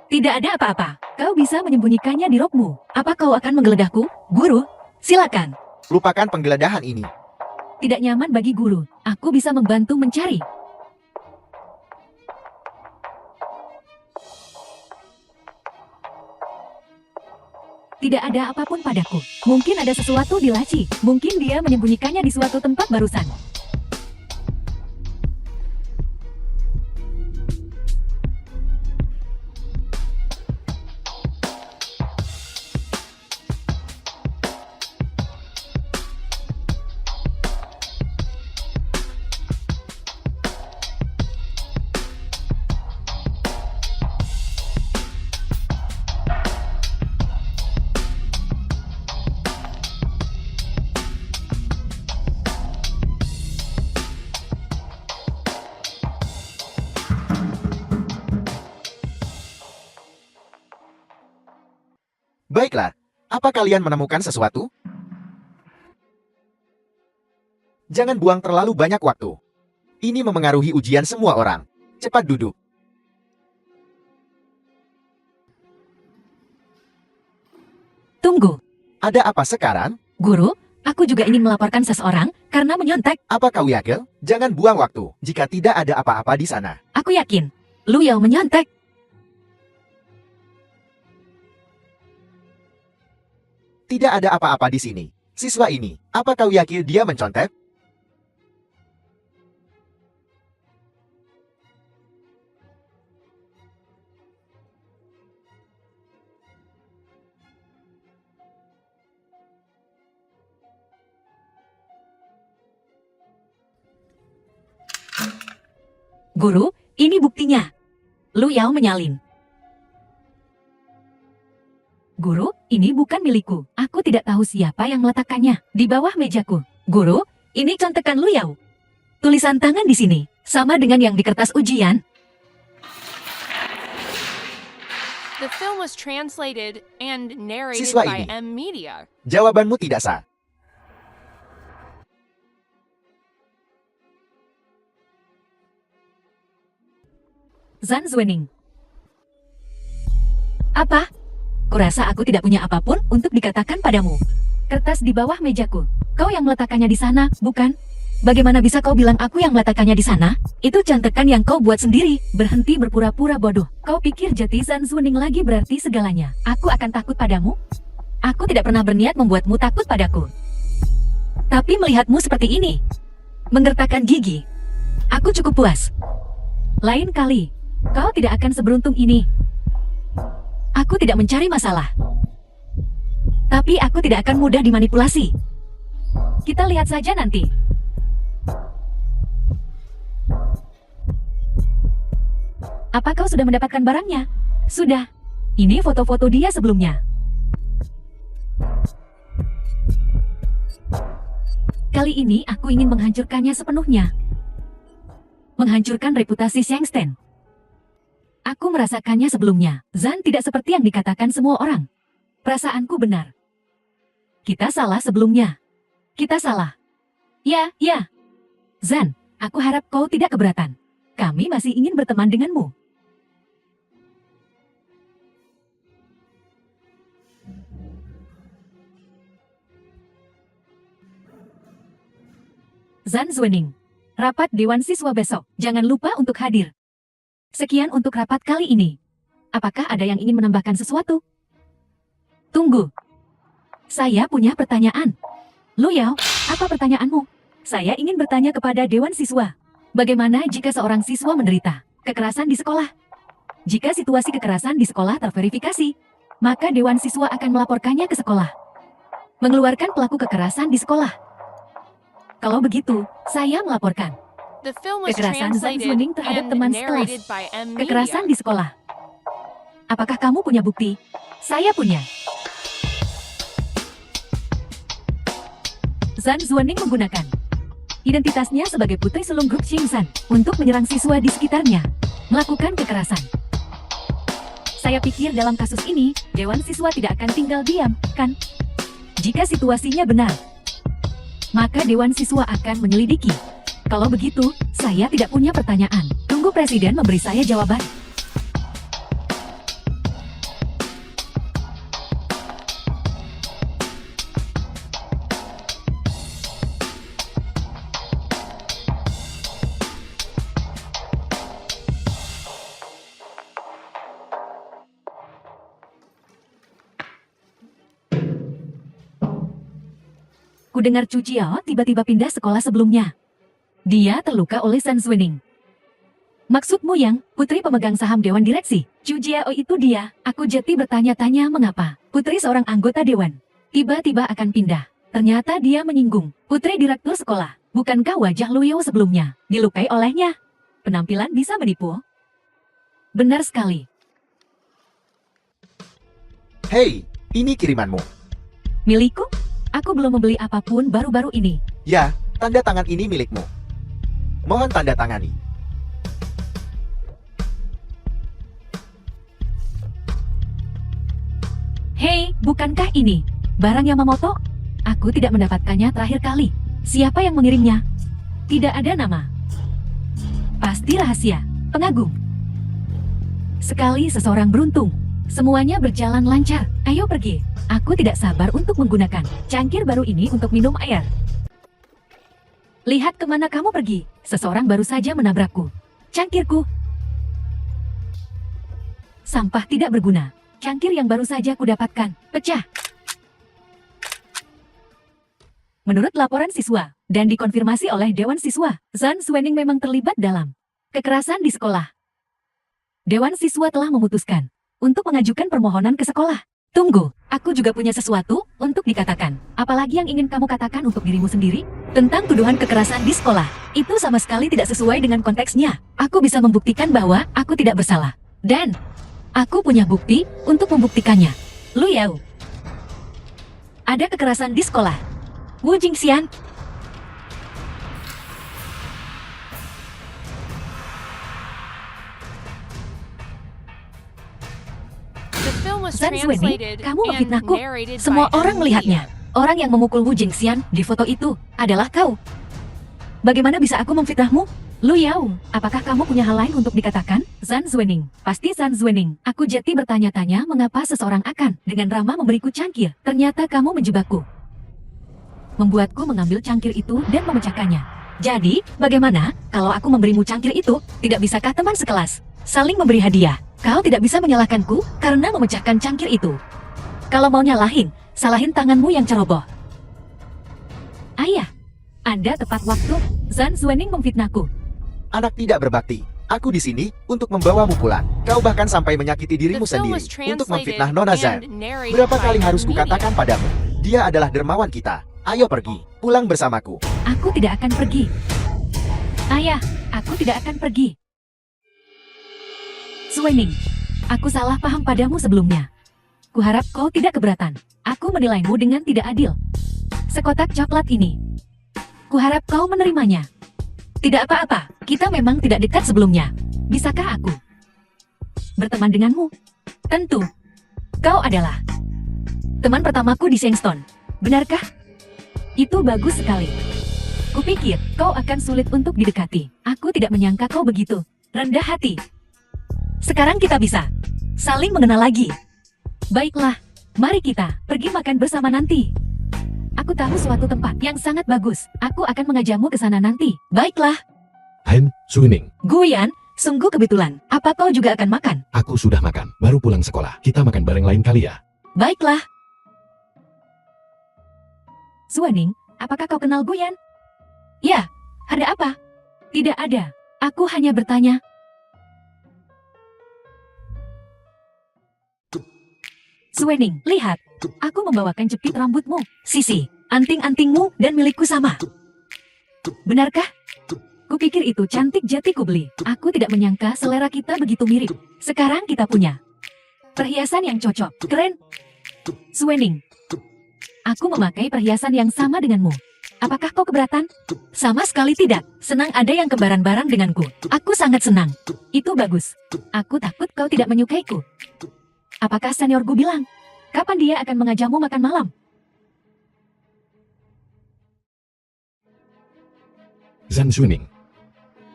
Tidak ada apa-apa. Kau bisa menyembunyikannya di rokmu. Apa kau akan menggeledahku? Guru, silakan. Lupakan penggeledahan ini. Tidak nyaman bagi guru. Aku bisa membantu mencari. Tidak ada apapun padaku. Mungkin ada sesuatu di laci. Mungkin dia menyembunyikannya di suatu tempat barusan. Baiklah, apa kalian menemukan sesuatu? Jangan buang terlalu banyak waktu. Ini memengaruhi ujian semua orang. Cepat duduk. Tunggu. Ada apa sekarang? Guru, aku juga ingin melaporkan seseorang karena menyontek. Apa kau yakin? Jangan buang waktu jika tidak ada apa-apa di sana. Aku yakin. Lu Yao menyontek. Tidak ada apa-apa di sini. Siswa ini, apa kau yakin dia mencontek? Guru, ini buktinya. Lu Yao menyalin. Guru, ini bukan milikku. Aku tidak tahu siapa yang meletakkannya di bawah mejaku. Guru, ini contekan Lu Yao. Tulisan tangan di sini, sama dengan yang di kertas ujian. The film was translated and narrated Siswa by ini. M Media. Jawabanmu tidak sah. Zan Zuening. Apa? Kurasa aku tidak punya apapun untuk dikatakan padamu. Kertas di bawah mejaku. Kau yang meletakkannya di sana, bukan? Bagaimana bisa kau bilang aku yang meletakkannya di sana? Itu contekan yang kau buat sendiri. Berhenti berpura-pura bodoh. Kau pikir jati Zan Zuening lagi berarti segalanya. Aku akan takut padamu? Aku tidak pernah berniat membuatmu takut padaku. Tapi melihatmu seperti ini, menggertakkan gigi, aku cukup puas. Lain kali, kau tidak akan seberuntung ini. Aku tidak mencari masalah. Tapi aku tidak akan mudah dimanipulasi. Kita lihat saja nanti. Apa kau sudah mendapatkan barangnya? Sudah. Ini foto-foto dia sebelumnya. Kali ini aku ingin menghancurkannya sepenuhnya. Menghancurkan reputasi Shangsten. Aku merasakannya sebelumnya. Zan tidak seperti yang dikatakan semua orang. Perasaanku benar. Kita salah sebelumnya. Kita salah. Ya. Zan, aku harap kau tidak keberatan. Kami masih ingin berteman denganmu. Zan Zuening. Rapat Dewan Siswa besok. Jangan lupa untuk hadir. Sekian untuk rapat kali ini. Apakah ada yang ingin menambahkan sesuatu? Tunggu. Saya punya pertanyaan. Lu Yao, apa pertanyaanmu? Saya ingin bertanya kepada Dewan Siswa. Bagaimana jika seorang siswa menderita kekerasan di sekolah? Jika situasi kekerasan di sekolah terverifikasi, maka Dewan Siswa akan melaporkannya ke sekolah. Mengeluarkan pelaku kekerasan di sekolah. Kalau begitu, saya melaporkan. The film was Kekerasan Zan translated Zuening terhadap and teman narrated sekelas. by M Kekerasan Media. di sekolah. Apakah kamu punya bukti? Saya punya. Zan Zuening menggunakan identitasnya sebagai putri sulung grup Xingzhan untuk menyerang siswa di sekitarnya, melakukan kekerasan. Saya pikir dalam kasus ini, Dewan Siswa tidak akan tinggal diam, kan? Jika situasinya benar, maka Dewan Siswa akan menyelidiki. Kalau begitu, saya tidak punya pertanyaan. Tunggu Presiden memberi saya jawaban. Kudengar Chu Jiao tiba-tiba pindah sekolah sebelumnya. Dia terluka oleh Zan Zuening. Maksudmu yang putri pemegang saham Dewan Direksi? Chu Jiao itu dia. Aku jadi bertanya-tanya mengapa putri seorang anggota Dewan tiba-tiba akan pindah. Ternyata dia menyinggung putri direktur sekolah. Bukankah wajah Lu Yao sebelumnya dilukai olehnya? Penampilan bisa menipu. Benar sekali. Hei, ini kirimanmu. Milikku? Aku belum membeli apapun baru-baru ini. Ya, tanda tangan ini milikmu. Mohon tanda tangani. Hei, bukankah ini barang Yamamoto? Aku tidak mendapatkannya terakhir kali. Siapa yang mengirimnya? Tidak ada nama. Pasti rahasia. Pengagum. Sekali seseorang beruntung. Semuanya berjalan lancar. Ayo pergi. Aku tidak sabar untuk menggunakan cangkir baru ini untuk minum air. Lihat kemana kamu pergi. Seseorang baru saja menabrakku. Cangkirku. Sampah tidak berguna. Cangkir yang baru saja kudapatkan pecah. Menurut laporan siswa, dan dikonfirmasi oleh Dewan Siswa, Zan Zuening memang terlibat dalam kekerasan di sekolah. Dewan Siswa telah memutuskan untuk mengajukan permohonan ke sekolah. Tunggu, aku juga punya sesuatu untuk dikatakan. Apalagi yang ingin kamu katakan untuk dirimu sendiri? Tentang tuduhan kekerasan di sekolah. Itu sama sekali tidak sesuai dengan konteksnya. Aku bisa membuktikan bahwa aku tidak bersalah. Dan aku punya bukti untuk membuktikannya. Lu Yao. Ada kekerasan di sekolah. Wu Jingxian. The film was Zan Zuening, translated kamu and memfitnahku. narrated Semua by orang M. melihatnya. Media. Orang yang memukul Wu Jingxian di foto itu adalah kau. Bagaimana bisa aku memfitnahmu? Lu Yao, apakah kamu punya hal lain untuk dikatakan? Zan Zuening, pasti Zan Zuening. Aku jadi bertanya-tanya mengapa seseorang akan dengan ramah memberiku cangkir. Ternyata kamu menjebakku. Membuatku mengambil cangkir itu dan memecahkannya. Jadi, bagaimana kalau aku memberimu cangkir itu? Tidak bisakah teman sekelas saling memberi hadiah? Kau tidak bisa menyalahkanku karena memecahkan cangkir itu. Kalau mau nyalahin, salahin tanganmu yang ceroboh. Ayah, Anda tepat waktu. Zan Zuening memfitnahku. Anak tidak berbakti. Aku di sini untuk membawamu pulang. Kau bahkan sampai menyakiti The dirimu film sendiri was untuk translated memfitnah Nona Zan. and narrated Berapa by kali harus M. Media. kukatakan padamu? Dia adalah dermawan kita. Ayo pergi, pulang bersamaku. Aku tidak akan pergi. Ayah, aku tidak akan pergi. Zuening, aku salah paham padamu sebelumnya. Kuharap kau tidak keberatan. Aku menilaimu dengan tidak adil. Sekotak coklat ini. Kuharap kau menerimanya. Tidak apa-apa, kita memang tidak dekat sebelumnya. Bisakah aku berteman denganmu? Tentu. Kau adalah teman pertamaku di Shengstone. Benarkah? Itu bagus sekali. Kupikir kau akan sulit untuk didekati. Aku tidak menyangka kau begitu rendah hati. Sekarang kita bisa saling mengenal lagi. Baiklah, mari kita pergi makan bersama nanti. Aku tahu suatu tempat yang sangat bagus. Aku akan mengajakmu ke sana nanti. Baiklah. Han Zuening, Guyan, sungguh kebetulan. Apa kau juga akan makan? aku sudah makan, baru pulang sekolah. Kita makan bareng lain kali ya. Baiklah. Zuening, apakah kau kenal Guyan? Ya, ada apa? Tidak ada. Aku hanya bertanya. Zuening, lihat. Aku membawakan jepit rambutmu, Sisi, anting-antingmu dan milikku sama. Benarkah? Kupikir itu cantik jadi kubeli. Aku tidak menyangka selera kita begitu mirip. Sekarang kita punya perhiasan yang cocok. Keren. Zuening, aku memakai perhiasan yang sama denganmu. Apakah kau keberatan? Sama sekali tidak. Senang ada yang kembaran barang denganku. Aku sangat senang. Itu bagus. Aku takut kau tidak menyukaiku. Apakah seniorku bilang? Kapan dia akan mengajakmu makan malam? Zan Zuening,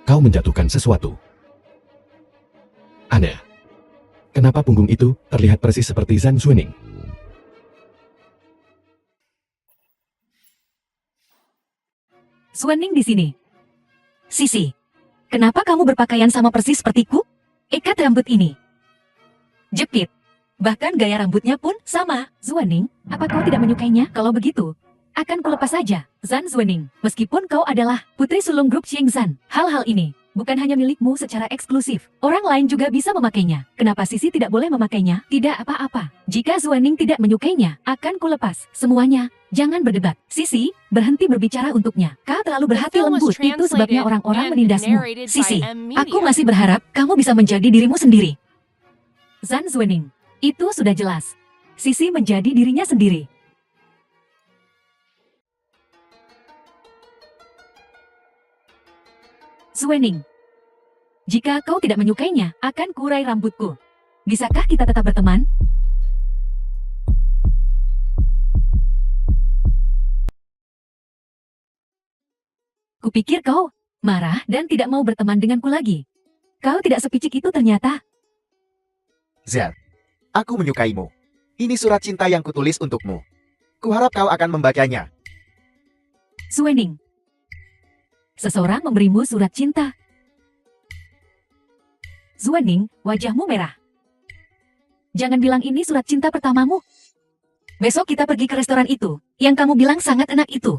kau menjatuhkan sesuatu. Aneh. Kenapa punggung itu terlihat persis seperti Zan Zuening? Zuening di sini. Sisi, kenapa kamu berpakaian sama persis sepertiku? Ikat rambut ini. Jepit. Bahkan gaya rambutnya pun sama. Zuening, apa kau tidak menyukainya? Kalau begitu, akan kulepas saja. Zan Zuening, meskipun kau adalah putri sulung grup Xingzan, hal-hal ini bukan hanya milikmu secara eksklusif. Orang lain juga bisa memakainya. Kenapa Sisi tidak boleh memakainya? Tidak apa-apa. Jika Zuening tidak menyukainya, akan kulepas semuanya. Jangan berdebat. Sisi, berhenti berbicara untuknya. Kau terlalu berhati lembut. Itu sebabnya orang-orang menindasmu. Sisi, aku masih berharap kamu bisa menjadi dirimu sendiri. Zan Zuening, itu sudah jelas. Sisi menjadi dirinya sendiri. Zuening, jika kau tidak menyukainya, akan kurai rambutku. Bisakah kita tetap berteman? Kupikir kau marah dan tidak mau berteman denganku lagi. Kau tidak sepicik itu ternyata. Zan, aku menyukaimu. Ini surat cinta yang kutulis untukmu. Kuharap kau akan membacanya. Zuening, seseorang memberimu surat cinta. Zuening, wajahmu merah. Jangan bilang ini surat cinta pertamamu. Besok kita pergi ke restoran itu, yang kamu bilang sangat enak itu.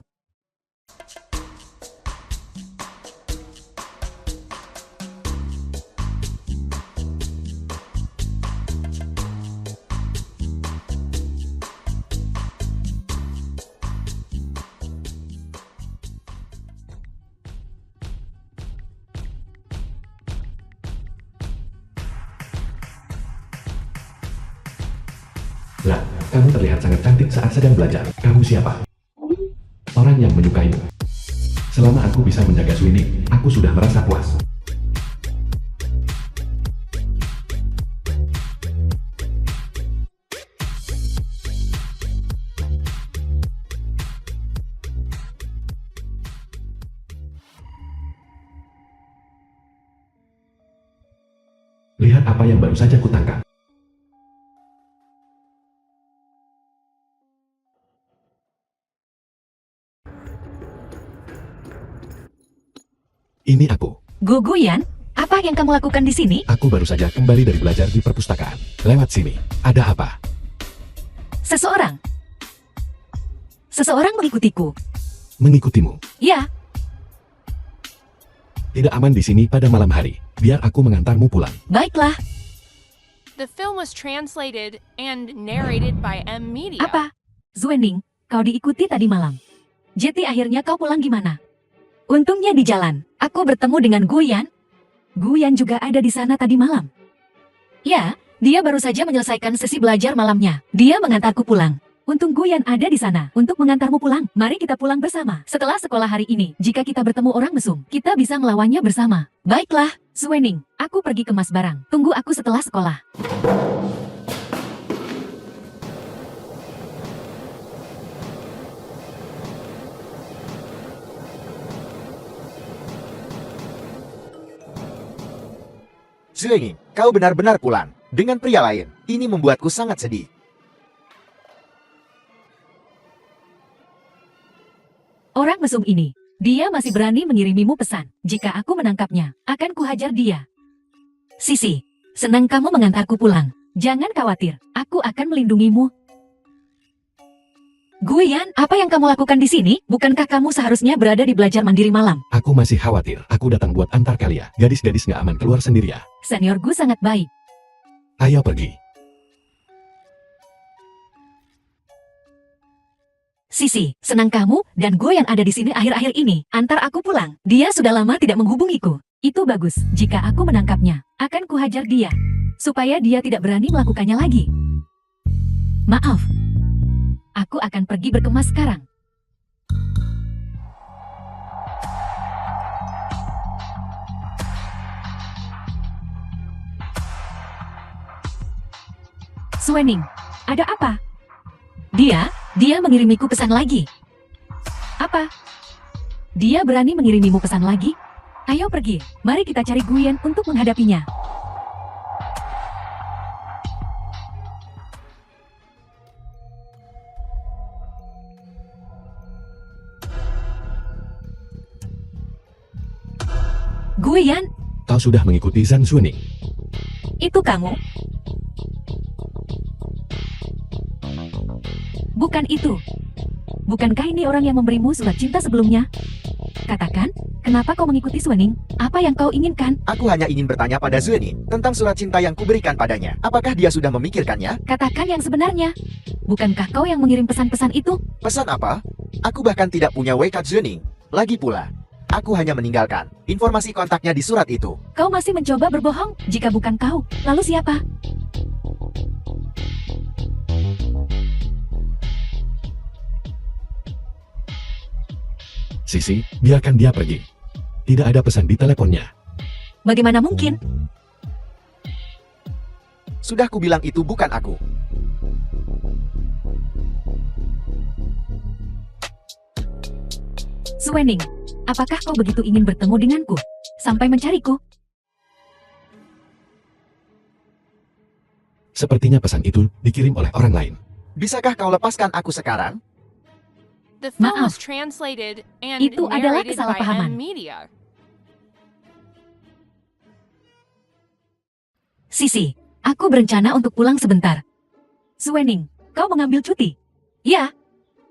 Lah, kamu terlihat sangat cantik saat sedang belajar. Kamu siapa? Orang yang menyukaimu. Selama aku bisa menjaga Sweeney, aku sudah merasa puas. Lihat apa yang baru saja kutangkap. Ini aku. Guguyan, apa yang kamu lakukan di sini? Aku baru saja kembali dari belajar di perpustakaan. Lewat sini. Ada apa? Seseorang. Seseorang mengikutiku. Mengikutimu. Ya, Tidak aman di sini pada malam hari. Biar aku mengantarmu pulang. baiklah. The film was translated and narrated by M Media. Apa? Zuening, kau diikuti tadi malam. Jadi akhirnya kau pulang gimana? Untungnya di jalan, aku bertemu dengan Guyan. Guyan juga ada di sana tadi malam. Ya, dia baru saja menyelesaikan sesi belajar malamnya. Dia mengantarku pulang. Untung Guyan ada di sana untuk mengantarmu pulang. Mari kita pulang bersama. Setelah sekolah hari ini, jika kita bertemu orang mesum, kita bisa melawannya bersama. Baiklah, Zuening, aku pergi kemas barang. Tunggu aku setelah sekolah. Zuening, kau benar-benar pulang. Dengan pria lain, ini membuatku sangat sedih. Orang mesum ini, dia masih berani mengirimimu pesan. Jika aku menangkapnya, akan kuhajar dia. Sisi, senang kamu mengantarku pulang. Jangan khawatir, aku akan melindungimu. Guyan, apa yang kamu lakukan di sini? Bukankah kamu seharusnya berada di belajar mandiri malam? Aku masih khawatir. Aku datang buat antar kalian. Gadis-gadis nggak aman keluar sendiri ya. Senior Gu sangat baik. Ayo pergi. Sisi, senang kamu dan gue yang ada di sini akhir-akhir ini. Antar aku pulang. Dia sudah lama tidak menghubungiku. Itu bagus. Jika aku menangkapnya, akan kuhajar dia. Supaya dia tidak berani melakukannya lagi. Maaf. Aku akan pergi berkemas sekarang. Suening, ada apa? Dia mengirimiku pesan lagi. Apa? Dia berani mengirimimu pesan lagi? Ayo pergi, mari kita cari Guyan untuk menghadapinya. Guyan, Kau sudah mengikuti Zhang Zuening. itu kamu? Bukan itu. Bukankah ini orang yang memberimu surat cinta sebelumnya? Katakan, kenapa kau mengikuti Suening? Apa yang kau inginkan? Aku hanya ingin bertanya pada Zuening tentang surat cinta yang kuberikan padanya. Apakah dia sudah memikirkannya? Katakan yang sebenarnya. Bukankah kau yang mengirim pesan-pesan itu? Pesan apa? Aku bahkan tidak punya WK Zuening. Lagi pula, aku hanya meninggalkan informasi kontaknya di surat itu. Kau masih mencoba berbohong? Jika bukan kau, lalu siapa? Sisi, biarkan dia pergi. Tidak ada pesan di teleponnya. Bagaimana mungkin? Sudah kubilang itu bukan aku. Suening, apakah kau begitu ingin bertemu denganku? Sampai mencariku? Sepertinya pesan itu dikirim oleh orang lain. Bisakah kau lepaskan aku sekarang? The film Maaf. was translated and Itu adalah narrated by kesalahpahaman. M Media. Sisi, aku berencana untuk pulang sebentar. Suening, kau mengambil cuti? Ya.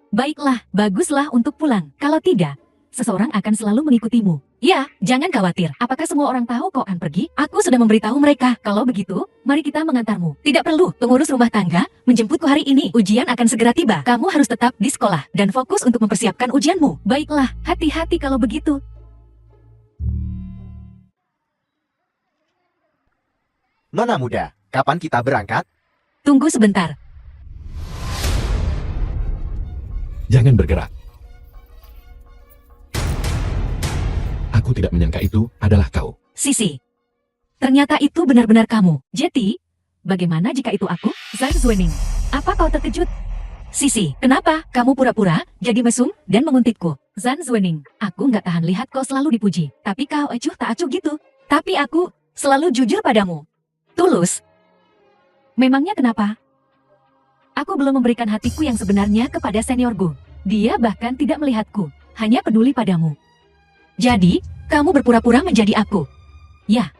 Baiklah, baguslah untuk pulang. Kalau tidak, seseorang akan selalu mengikutimu. Ya, jangan khawatir. Apakah semua orang tahu kau akan pergi? Aku sudah memberitahu mereka. Kalau begitu, mari kita mengantarmu. Tidak perlu, pengurus rumah tangga menjemputku hari ini. Ujian akan segera tiba. Kamu harus tetap di sekolah dan fokus untuk mempersiapkan ujianmu. Baiklah, hati-hati kalau begitu. Nona muda, kapan kita berangkat? Tunggu sebentar. Jangan bergerak. Aku tidak menyangka itu adalah kau. Sisi. Ternyata itu benar-benar kamu. Jetty, bagaimana jika itu aku? Zhang Zuening. Apa kau terkejut? Sisi, kenapa kamu pura-pura jadi mesum dan menguntitku? Zhang Zuening, aku nggak tahan lihat kau selalu dipuji. Tapi kau acuh tak acuh gitu. Tapi aku selalu jujur padamu. Tulus. Memangnya kenapa? Aku belum memberikan hatiku yang sebenarnya kepada seniorku. Dia bahkan tidak melihatku, hanya peduli padamu. Jadi, kamu berpura-pura menjadi aku. Ya,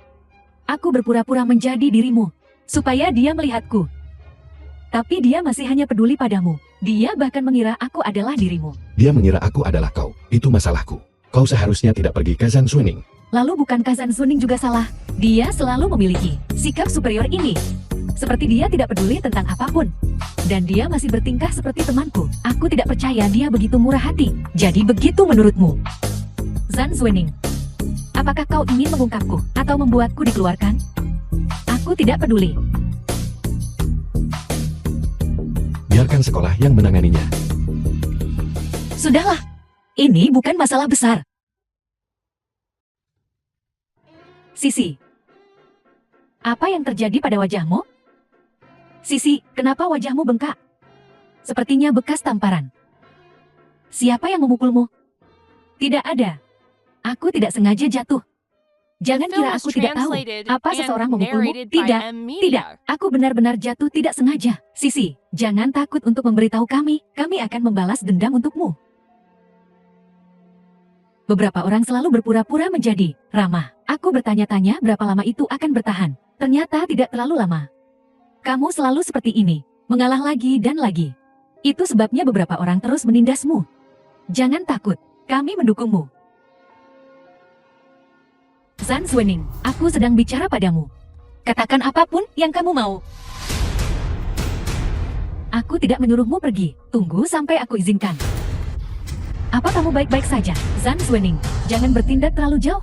aku berpura-pura menjadi dirimu, supaya dia melihatku. Tapi dia masih hanya peduli padamu. Dia bahkan mengira aku adalah dirimu. Dia mengira aku adalah kau. Itu masalahku. Kau seharusnya tidak pergi ke Zhang Zuening. Lalu bukankah Zhang Zuening juga salah? Dia selalu memiliki sikap superior ini. Seperti dia tidak peduli tentang apapun. Dan dia masih bertingkah seperti temanku. Aku tidak percaya dia begitu murah hati. Jadi begitu menurutmu? Zhang Zuening, apakah kau ingin mengungkapku atau membuatku dikeluarkan? Aku tidak peduli. Biarkan sekolah yang menanganinya. Sudahlah, ini bukan masalah besar. Sisi, apa yang terjadi pada wajahmu? Sisi, kenapa wajahmu bengkak? Sepertinya bekas tamparan. Siapa yang memukulmu? Tidak ada. Aku tidak sengaja jatuh. Jangan The film kira was aku tidak tahu translated apa and seseorang memukulmu. narrated by Tidak, M Media. tidak. Aku benar-benar jatuh tidak sengaja. Sisi, jangan takut untuk memberitahu kami. Kami akan membalas dendam untukmu. Beberapa orang selalu berpura-pura menjadi ramah. Aku bertanya-tanya berapa lama itu akan bertahan. Ternyata tidak terlalu lama. Kamu selalu seperti ini, mengalah lagi dan lagi. Itu sebabnya beberapa orang terus menindasmu. Jangan takut, kami mendukungmu. Zhang Zuening, aku sedang bicara padamu. Katakan apapun yang kamu mau. Aku tidak menyuruhmu pergi. Tunggu sampai aku izinkan. Apa kamu baik-baik saja? Zhang Zuening, jangan bertindak terlalu jauh.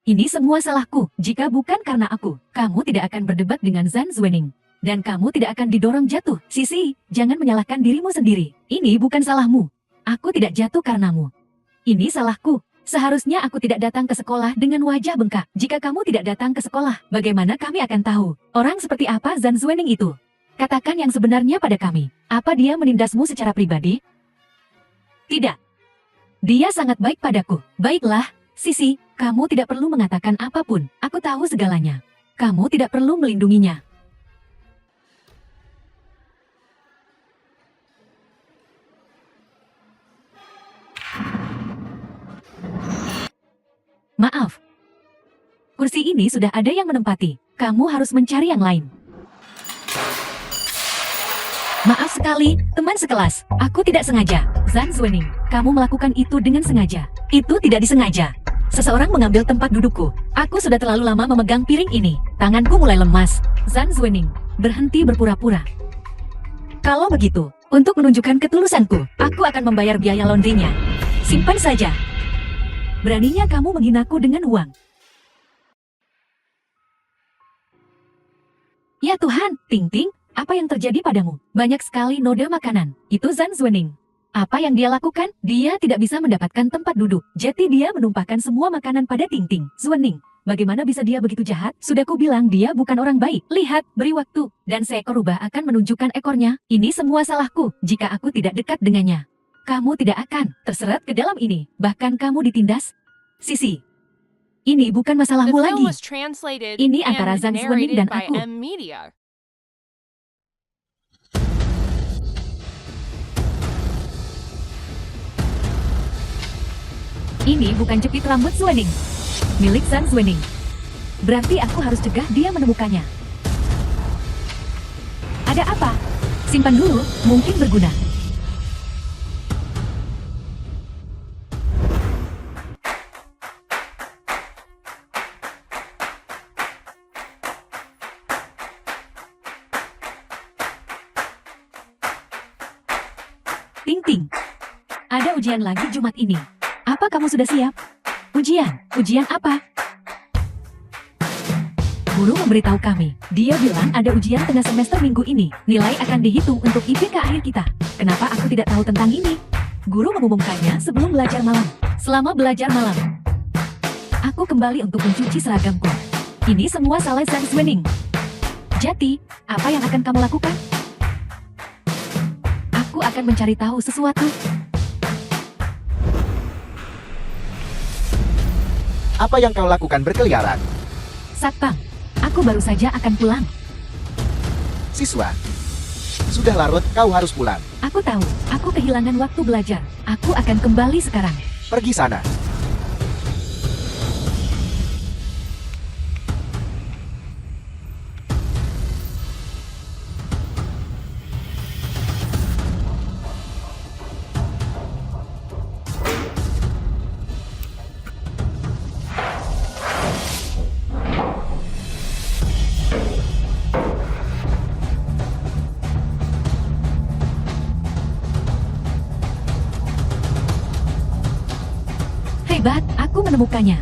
Ini semua salahku. Jika bukan karena aku, kamu tidak akan berdebat dengan Zhang Zuening. Dan kamu tidak akan didorong jatuh. Sisi, jangan menyalahkan dirimu sendiri. Ini bukan salahmu. Aku tidak jatuh karenamu. Ini salahku. Seharusnya aku tidak datang ke sekolah dengan wajah bengkak. Jika kamu tidak datang ke sekolah, bagaimana kami akan tahu orang seperti apa Zhang Zuening itu? Katakan yang sebenarnya pada kami. Apa dia menindasmu secara pribadi? Tidak. Dia sangat baik padaku. Baiklah, Sisi, kamu tidak perlu mengatakan apapun. Aku tahu segalanya. Kamu tidak perlu melindunginya. Maaf. Kursi ini sudah ada yang menempati. Kamu harus mencari yang lain. Maaf sekali, teman sekelas. Aku tidak sengaja. Zhang Zuening, kamu melakukan itu dengan sengaja. Itu tidak disengaja. Seseorang mengambil tempat dudukku. Aku sudah terlalu lama memegang piring ini. Tanganku mulai lemas. Zhang Zuening, berhenti berpura-pura. Kalau begitu, untuk menunjukkan ketulusanku, aku akan membayar biaya laundrynya. Simpan saja. Beraninya kamu menghinaku dengan uang. Ya Tuhan, Ting Ting, apa yang terjadi padamu? Banyak sekali noda makanan. Itu Zhang Zuening. Apa yang dia lakukan? Dia tidak bisa mendapatkan tempat duduk. Jadi dia menumpahkan semua makanan pada Ting Ting. Zuening, bagaimana bisa dia begitu jahat? Sudah ku bilang dia bukan orang baik. Lihat, beri waktu. Dan seekor rubah akan menunjukkan ekornya. Ini semua salahku jika aku tidak dekat dengannya. Kamu tidak akan terseret ke dalam ini. Bahkan kamu ditindas. Sisi, ini bukan The masalahmu film lagi. was translated Ini antara and Zhang Zuening narrated dan by aku. M Media. Ini bukan jepit rambut Zuening. Milik Zhang Zuening. Berarti aku harus cegah dia menemukannya. Ada apa? Simpan dulu, mungkin berguna. Ting Ting, ada ujian lagi Jumat ini. Apa kamu sudah siap? Ujian? Ujian apa? Guru memberitahu kami. Dia bilang ada ujian tengah semester minggu ini. Nilai akan dihitung untuk IPK akhir kita. Kenapa aku tidak tahu tentang ini? Guru mengumumkannya sebelum belajar malam. Selama belajar malam, aku kembali untuk mencuci seragamku. Ini semua salah Zhang Zuening. Jadi, apa yang akan kamu lakukan? Aku akan mencari tahu sesuatu. Apa yang kau lakukan berkeliaran? Satpam, aku baru saja akan pulang. Siswa, sudah larut, kau harus pulang. Aku tahu, aku kehilangan waktu belajar. Aku akan kembali sekarang. Pergi sana. Hebat, aku menemukannya.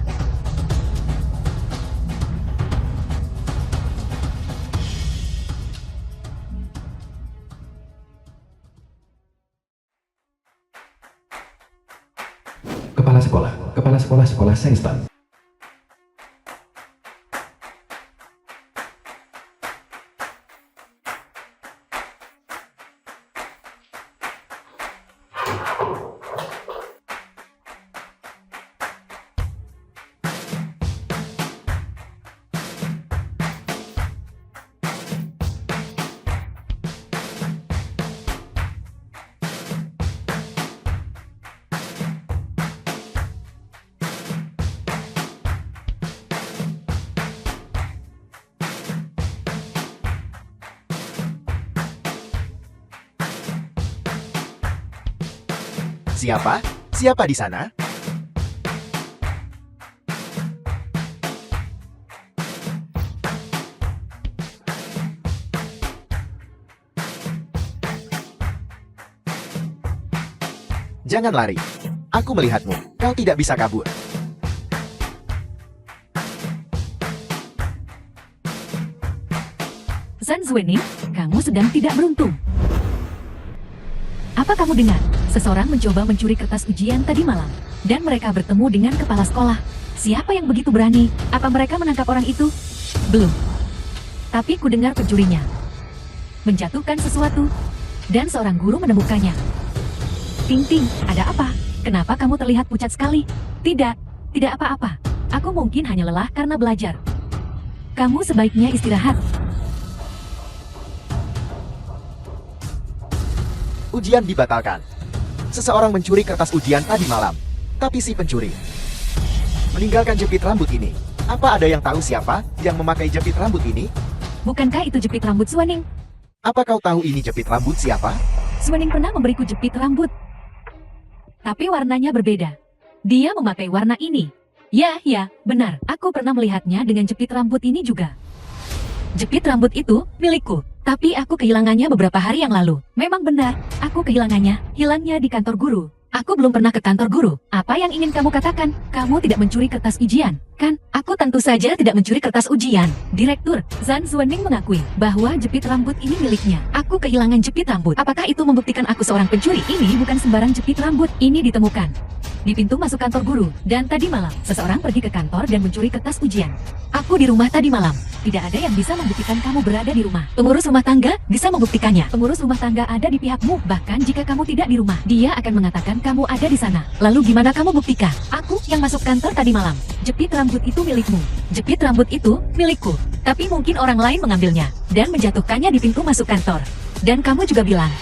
Kepala sekolah Sengstan. Siapa? Siapa di sana? Jangan lari. Aku melihatmu. Kau tidak bisa kabur. Zhang Zuening, kamu sedang tidak beruntung. Apa kamu dengar? Seseorang mencoba mencuri kertas ujian tadi malam, dan mereka bertemu dengan kepala sekolah. Siapa yang begitu berani? Apa mereka menangkap orang itu? Belum. Tapi ku dengar pencurinya menjatuhkan sesuatu, dan seorang guru menemukannya. Ting Ting, ada apa? Kenapa kamu terlihat pucat sekali? Tidak apa-apa. Aku mungkin hanya lelah karena belajar. Kamu sebaiknya istirahat. Ujian dibatalkan. Seseorang mencuri kertas ujian tadi malam. Tapi si pencuri meninggalkan jepit rambut ini. Apa ada yang tahu siapa yang memakai jepit rambut ini? Bukankah itu jepit rambut Zuening? Apa kau tahu ini jepit rambut siapa? Zuening pernah memberiku jepit rambut. Tapi warnanya berbeda. Dia memakai warna ini. Ya, benar. Aku pernah melihatnya dengan jepit rambut ini juga. Jepit rambut itu milikku, tapi aku kehilangannya beberapa hari yang lalu. Memang benar, aku kehilangannya, hilangnya di kantor guru. Aku belum pernah ke kantor guru. Apa yang ingin kamu katakan? Kamu tidak mencuri kertas ujian, kan? Aku tentu saja tidak mencuri kertas ujian. Direktur, Zhang Zuening mengakui bahwa jepit rambut ini miliknya. Aku kehilangan jepit rambut. Apakah itu membuktikan aku seorang pencuri? Ini bukan sembarang jepit rambut. Ini ditemukan di pintu masuk kantor guru. Dan tadi malam, seseorang pergi ke kantor dan mencuri kertas ujian. Aku di rumah tadi malam. Tidak ada yang bisa membuktikan kamu berada di rumah. Pengurus rumah tangga bisa membuktikannya. Pengurus rumah tangga ada di pihakmu. Bahkan jika kamu tidak di rumah, dia akan mengatakan kamu ada di sana. Lalu gimana kamu buktikan? Aku yang masuk kantor tadi malam. Jepit rambut itu milikmu. Jepit rambut itu milikku. Tapi mungkin orang lain mengambilnya dan menjatuhkannya di pintu masuk kantor. Dan kamu juga bilang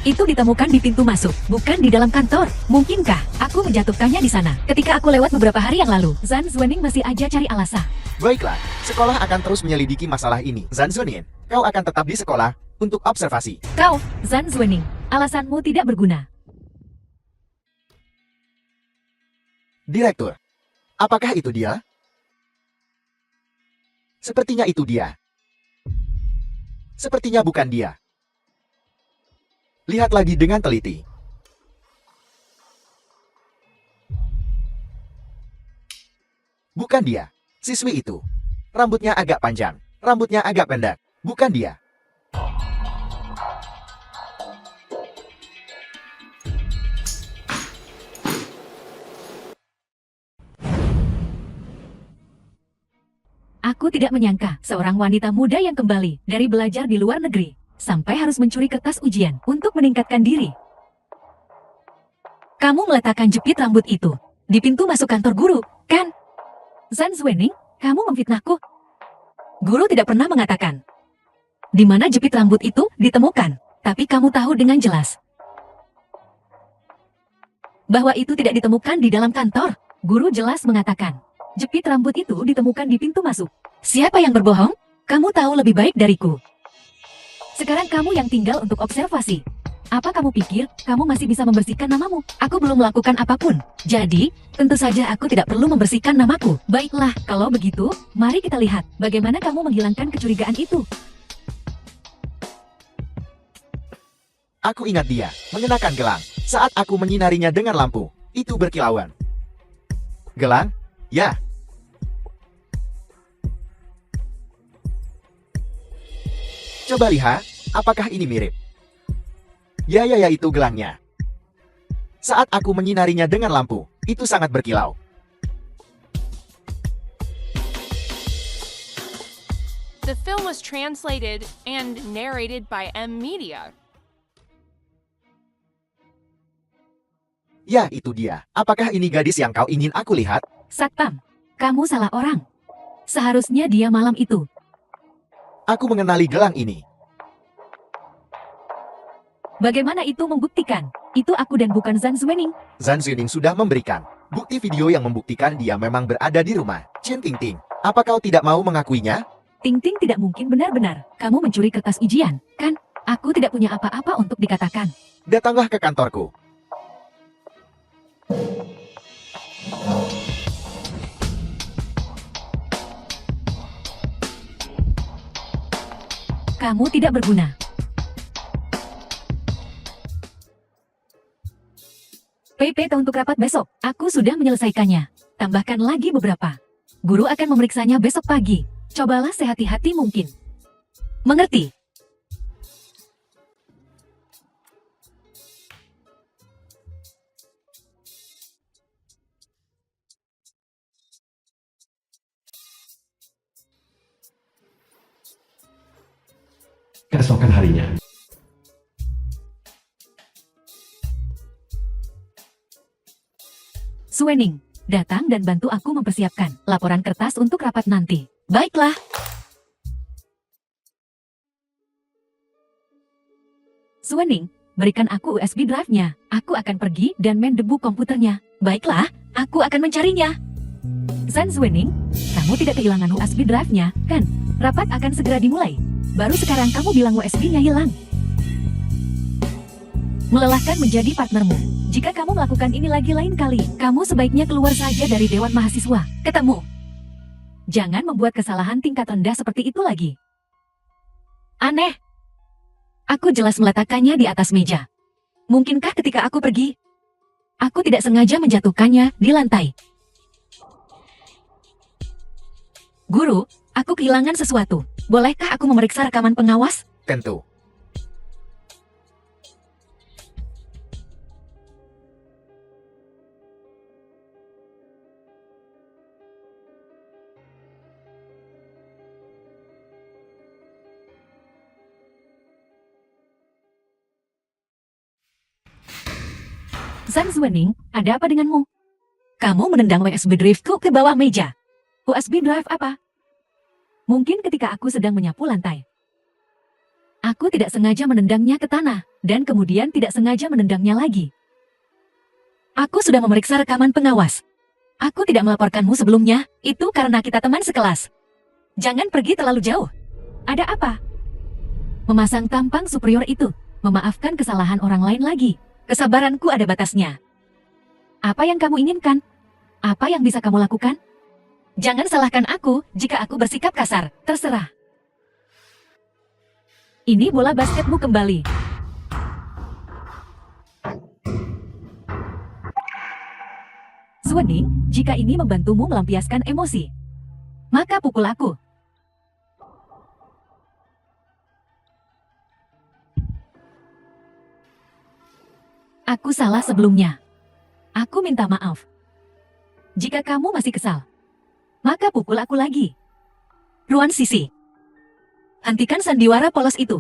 itu ditemukan di pintu masuk, bukan di dalam kantor. Mungkinkah aku menjatuhkannya di sana ketika aku lewat beberapa hari yang lalu? Zhang Zuening masih aja cari alasan. Baiklah, sekolah akan terus menyelidiki masalah ini. Zhang Zuening, kau akan tetap di sekolah untuk observasi. Kau, Zhang Zuening, alasanmu tidak berguna. Direktur, apakah itu dia? Sepertinya itu dia. Sepertinya bukan dia. Lihat lagi dengan teliti. Bukan dia. Siswi itu. Rambutnya agak panjang. Rambutnya agak pendek. Bukan dia. Aku tidak menyangka seorang wanita muda yang kembali dari belajar di luar negeri sampai harus mencuri kertas ujian untuk meningkatkan diri. Kamu meletakkan jepit rambut itu di pintu masuk kantor guru, kan? Zhan Zuening, kamu memfitnahku. Guru tidak pernah mengatakan di mana jepit rambut itu ditemukan, tapi kamu tahu dengan jelas bahwa itu tidak ditemukan di dalam kantor. Guru jelas mengatakan jepit rambut itu ditemukan di pintu masuk. Siapa yang berbohong? Kamu tahu lebih baik dariku. Sekarang kamu yang tinggal untuk observasi. Apa kamu pikir kamu masih bisa membersihkan namamu? Aku belum melakukan apapun. Jadi, tentu saja aku tidak perlu membersihkan namaku. Baiklah, kalau begitu, mari kita lihat bagaimana kamu menghilangkan kecurigaan itu. Aku ingat dia mengenakan gelang saat aku menyinarinya dengan lampu. Itu berkilauan. Gelang? Ya. Coba lihat, apakah ini mirip? Ya, itu gelangnya. Saat aku menyinarinya dengan lampu, itu sangat berkilau. The film was translated and narrated by M Media. Ya, itu dia. Apakah ini gadis yang kau ingin aku lihat? Satpam, kamu salah orang. Seharusnya dia malam itu. Aku mengenali gelang ini. Bagaimana itu membuktikan? Itu aku dan bukan Zhan Zuening. Zhan Zuening sudah memberikan bukti video yang membuktikan dia memang berada di rumah Chen Tingting. Apa kau tidak mau mengakuinya? Ting-Ting tidak mungkin benar-benar. Kamu mencuri kertas ujian, kan? Aku tidak punya apa-apa untuk dikatakan. Datanglah ke kantorku. Kamu tidak berguna. PP untuk rapat besok. Aku sudah menyelesaikannya. Tambahkan lagi beberapa. Guru akan memeriksanya besok pagi. Cobalah sehati-hati mungkin. Mengerti? Keesokan harinya, Suening, datang dan bantu aku mempersiapkan laporan kertas untuk rapat nanti. Baiklah. Suening, berikan aku USB drive-nya. Aku akan pergi dan main debu komputernya. Baiklah, aku akan mencarinya. Zhan Zuening, kamu tidak kehilangan USB drive-nya, kan? Rapat akan segera dimulai. Baru sekarang kamu bilang USB-nya hilang. Melelahkan menjadi partnermu. Jika kamu melakukan ini lagi lain kali, kamu sebaiknya keluar saja dari Dewan Mahasiswa. Ketemu. Jangan membuat kesalahan tingkat rendah seperti itu lagi. Aneh. Aku jelas meletakkannya di atas meja. Mungkinkah ketika aku pergi, aku tidak sengaja menjatuhkannya di lantai? Guru, aku kehilangan sesuatu. Bolehkah aku memeriksa rekaman pengawas? Tentu. Zhan Zuening, ada apa denganmu? Kamu menendang USB drive-ku ke bawah meja. USB drive apa? Mungkin ketika aku sedang menyapu lantai. Aku tidak sengaja menendangnya ke tanah, dan kemudian tidak sengaja menendangnya lagi. Aku sudah memeriksa rekaman pengawas. Aku tidak melaporkanmu sebelumnya, itu karena kita teman sekelas. Jangan pergi terlalu jauh. Ada apa? Memasang tampang superior itu, memaafkan kesalahan orang lain lagi. Kesabaranku ada batasnya. Apa yang kamu inginkan? Apa yang bisa kamu lakukan? Jangan salahkan aku jika aku bersikap kasar, terserah. Ini bola basketmu kembali. Zuening, jika ini membantumu melampiaskan emosi, maka pukul aku. Aku salah sebelumnya. Aku minta maaf. Jika kamu masih kesal, maka pukul aku lagi. Ruan Sisi. Hentikan sandiwara polos itu.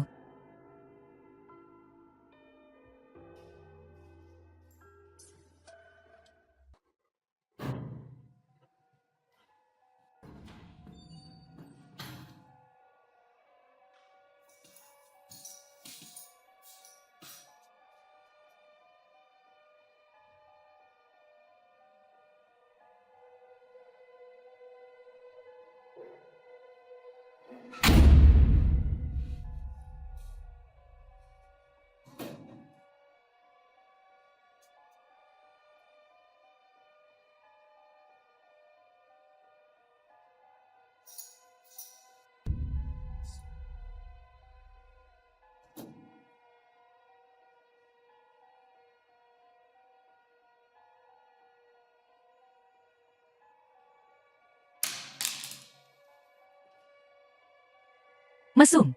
Mesum.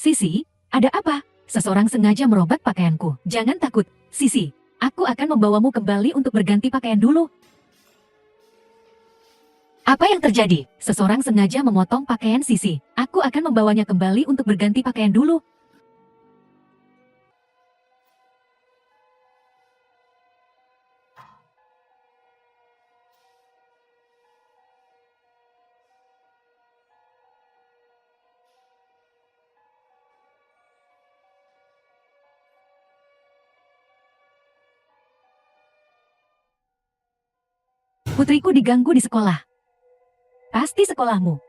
Sisi, ada apa? Seseorang sengaja merobek pakaianku. Jangan takut, Sisi. Aku akan membawamu kembali untuk berganti pakaian dulu. Apa yang terjadi? Seseorang sengaja memotong pakaian Sisi. Aku akan membawanya kembali untuk berganti pakaian dulu. Putriku diganggu di sekolah. Pasti sekolahmu.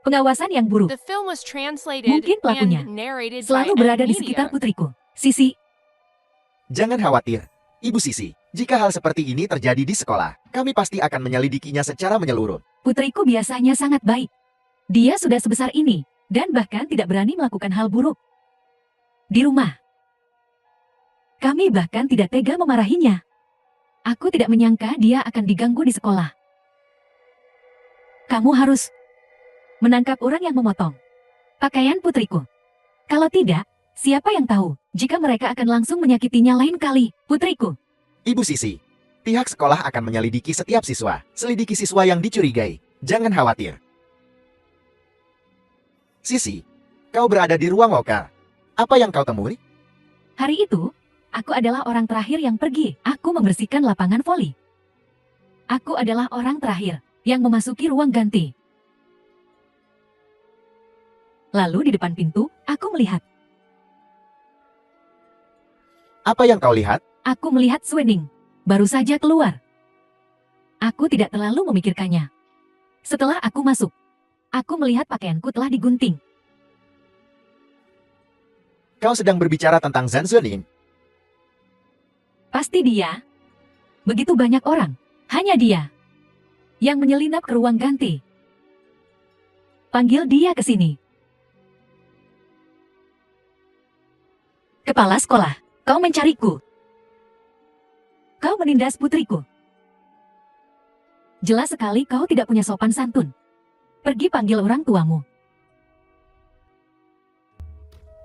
Pengawasan yang buruk. The film was translated Mungkin pelakunya and narrated by selalu M berada di Media. sekitar putriku. Sisi, Jangan khawatir, Ibu Sisi. Jika hal seperti ini terjadi di sekolah, kami pasti akan menyelidikinya secara menyeluruh. putriku biasanya sangat baik. Dia sudah sebesar ini, dan bahkan tidak berani melakukan hal buruk. Di rumah, kami bahkan tidak tega memarahinya. Aku tidak menyangka dia akan diganggu di sekolah. Kamu harus menangkap orang yang memotong pakaian putriku. Kalau tidak, siapa yang tahu jika mereka akan langsung menyakitinya lain kali, putriku. Ibu Sisi, pihak sekolah akan menyelidiki setiap siswa. Selidiki siswa yang dicurigai. Jangan khawatir. Sisi, kau berada di ruang loker. Apa yang kau temui? Hari itu, aku adalah orang terakhir yang pergi. Aku membersihkan lapangan voli. Aku adalah orang terakhir yang memasuki ruang ganti. Lalu di depan pintu, aku melihat. Apa yang kau lihat? Aku melihat Swening. Baru saja keluar. Aku tidak terlalu memikirkannya. Setelah aku masuk, aku melihat pakaianku telah digunting. Kau sedang berbicara tentang Zhan Zuoning. Pasti dia. Begitu banyak orang. Hanya dia yang menyelinap ke ruang ganti. Panggil dia ke sini. Kepala sekolah, kau mencariku. Kau menindas putriku. Jelas sekali kau tidak punya sopan santun. Pergi panggil orang tuamu.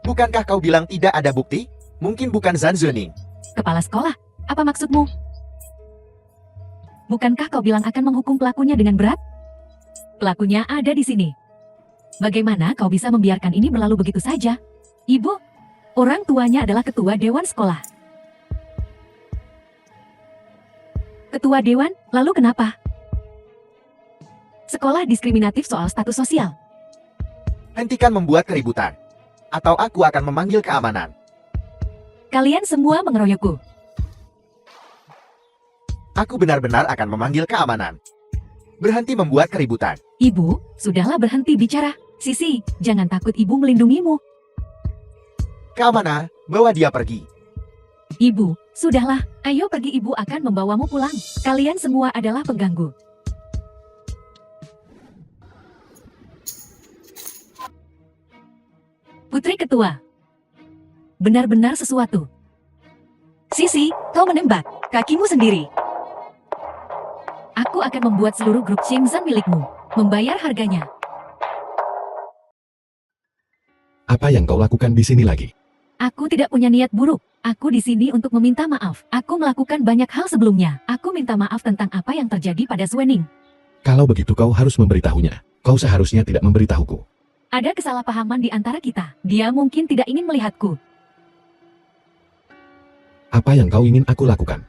Bukankah kau bilang tidak ada bukti? Mungkin bukan Zhan Zuoning. Kepala sekolah, apa maksudmu? Bukankah kau bilang akan menghukum pelakunya dengan berat? Pelakunya ada di sini. Bagaimana kau bisa membiarkan ini berlalu begitu saja? Ibu, orang tuanya adalah ketua dewan sekolah. Ketua dewan, lalu kenapa? Sekolah diskriminatif soal status sosial. Hentikan membuat keributan. Atau aku akan memanggil keamanan. Kalian semua mengeroyokku. Aku benar-benar akan memanggil keamanan. Berhenti membuat keributan. Ibu, sudahlah berhenti bicara. Sisi, jangan takut ibu melindungimu. Keamanan, bawa dia pergi. Ibu, sudahlah. Ayo pergi, ibu akan membawamu pulang. Kalian semua adalah pengganggu. Putri Ketua. Benar-benar sesuatu. Sisi, kau menembak kakimu sendiri. Aku akan membuat seluruh grup Shenzhen milikmu. Membayar harganya. Apa yang kau lakukan di sini lagi? Aku tidak punya niat buruk. Aku di sini untuk meminta maaf. Aku melakukan banyak hal sebelumnya. Aku minta maaf tentang apa yang terjadi pada Swening. Kalau begitu kau harus memberitahunya. Kau seharusnya tidak memberitahuku. Ada kesalahpahaman di antara kita. Dia mungkin tidak ingin melihatku. Apa yang kau ingin aku lakukan?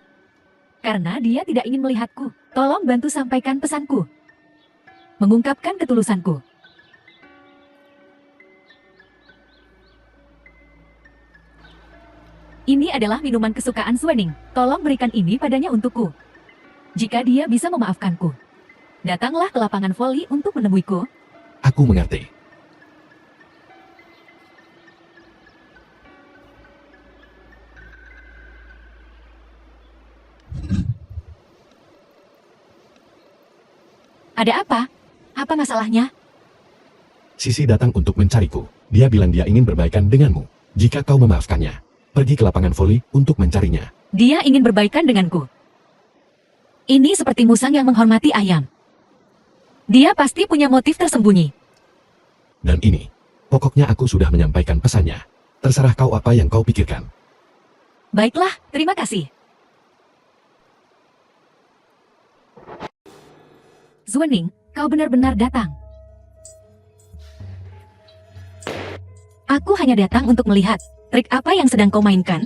Karena dia tidak ingin melihatku. Tolong bantu sampaikan pesanku. Mengungkapkan ketulusanku. Ini adalah minuman kesukaan Swening. Tolong berikan ini padanya untukku. Jika dia bisa memaafkanku. Datanglah ke lapangan voli untuk menemuiku. Aku mengerti. Ada apa? Apa masalahnya? Sisi datang untuk mencariku. Dia bilang dia ingin berbaikan denganmu. Jika kau memaafkannya, pergi ke lapangan voli untuk mencarinya. Dia ingin berbaikan denganku. Ini seperti musang yang menghormati ayam. Dia pasti punya motif tersembunyi. Dan ini, pokoknya aku sudah menyampaikan pesannya. Terserah kau apa yang kau pikirkan. Baiklah, terima kasih. Swening, kau benar-benar datang. Aku hanya datang untuk melihat trik apa yang sedang kau mainkan.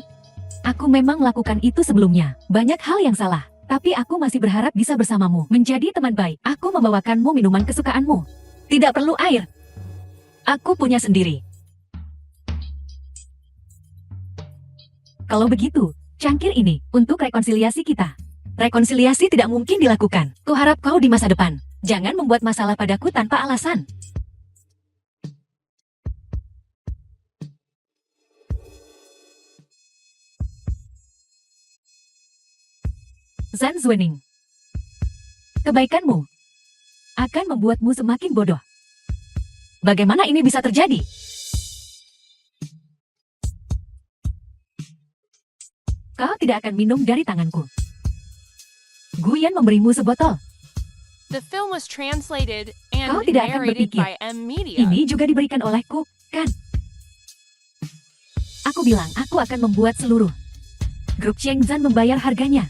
Aku memang melakukan itu sebelumnya. Banyak hal yang salah. Tapi aku masih berharap bisa bersamamu, menjadi teman baik. Aku membawakanmu minuman kesukaanmu. Tidak perlu air. Aku punya sendiri. Kalau begitu, cangkir ini untuk rekonsiliasi kita. Rekonsiliasi tidak mungkin dilakukan. Kuharap kau di masa depan. Jangan membuat masalah padaku tanpa alasan. Zan Swening. Kebaikanmu akan membuatmu semakin bodoh. Bagaimana ini bisa terjadi? Kau tidak akan minum dari tanganku. Guyan memberimu sebotol. The film was translated and Kau tidak akan narrated berpikir, by M Media. Ini juga diberikan olehku, kan? Aku bilang aku akan membuat seluruh grup Shenzhen membayar harganya.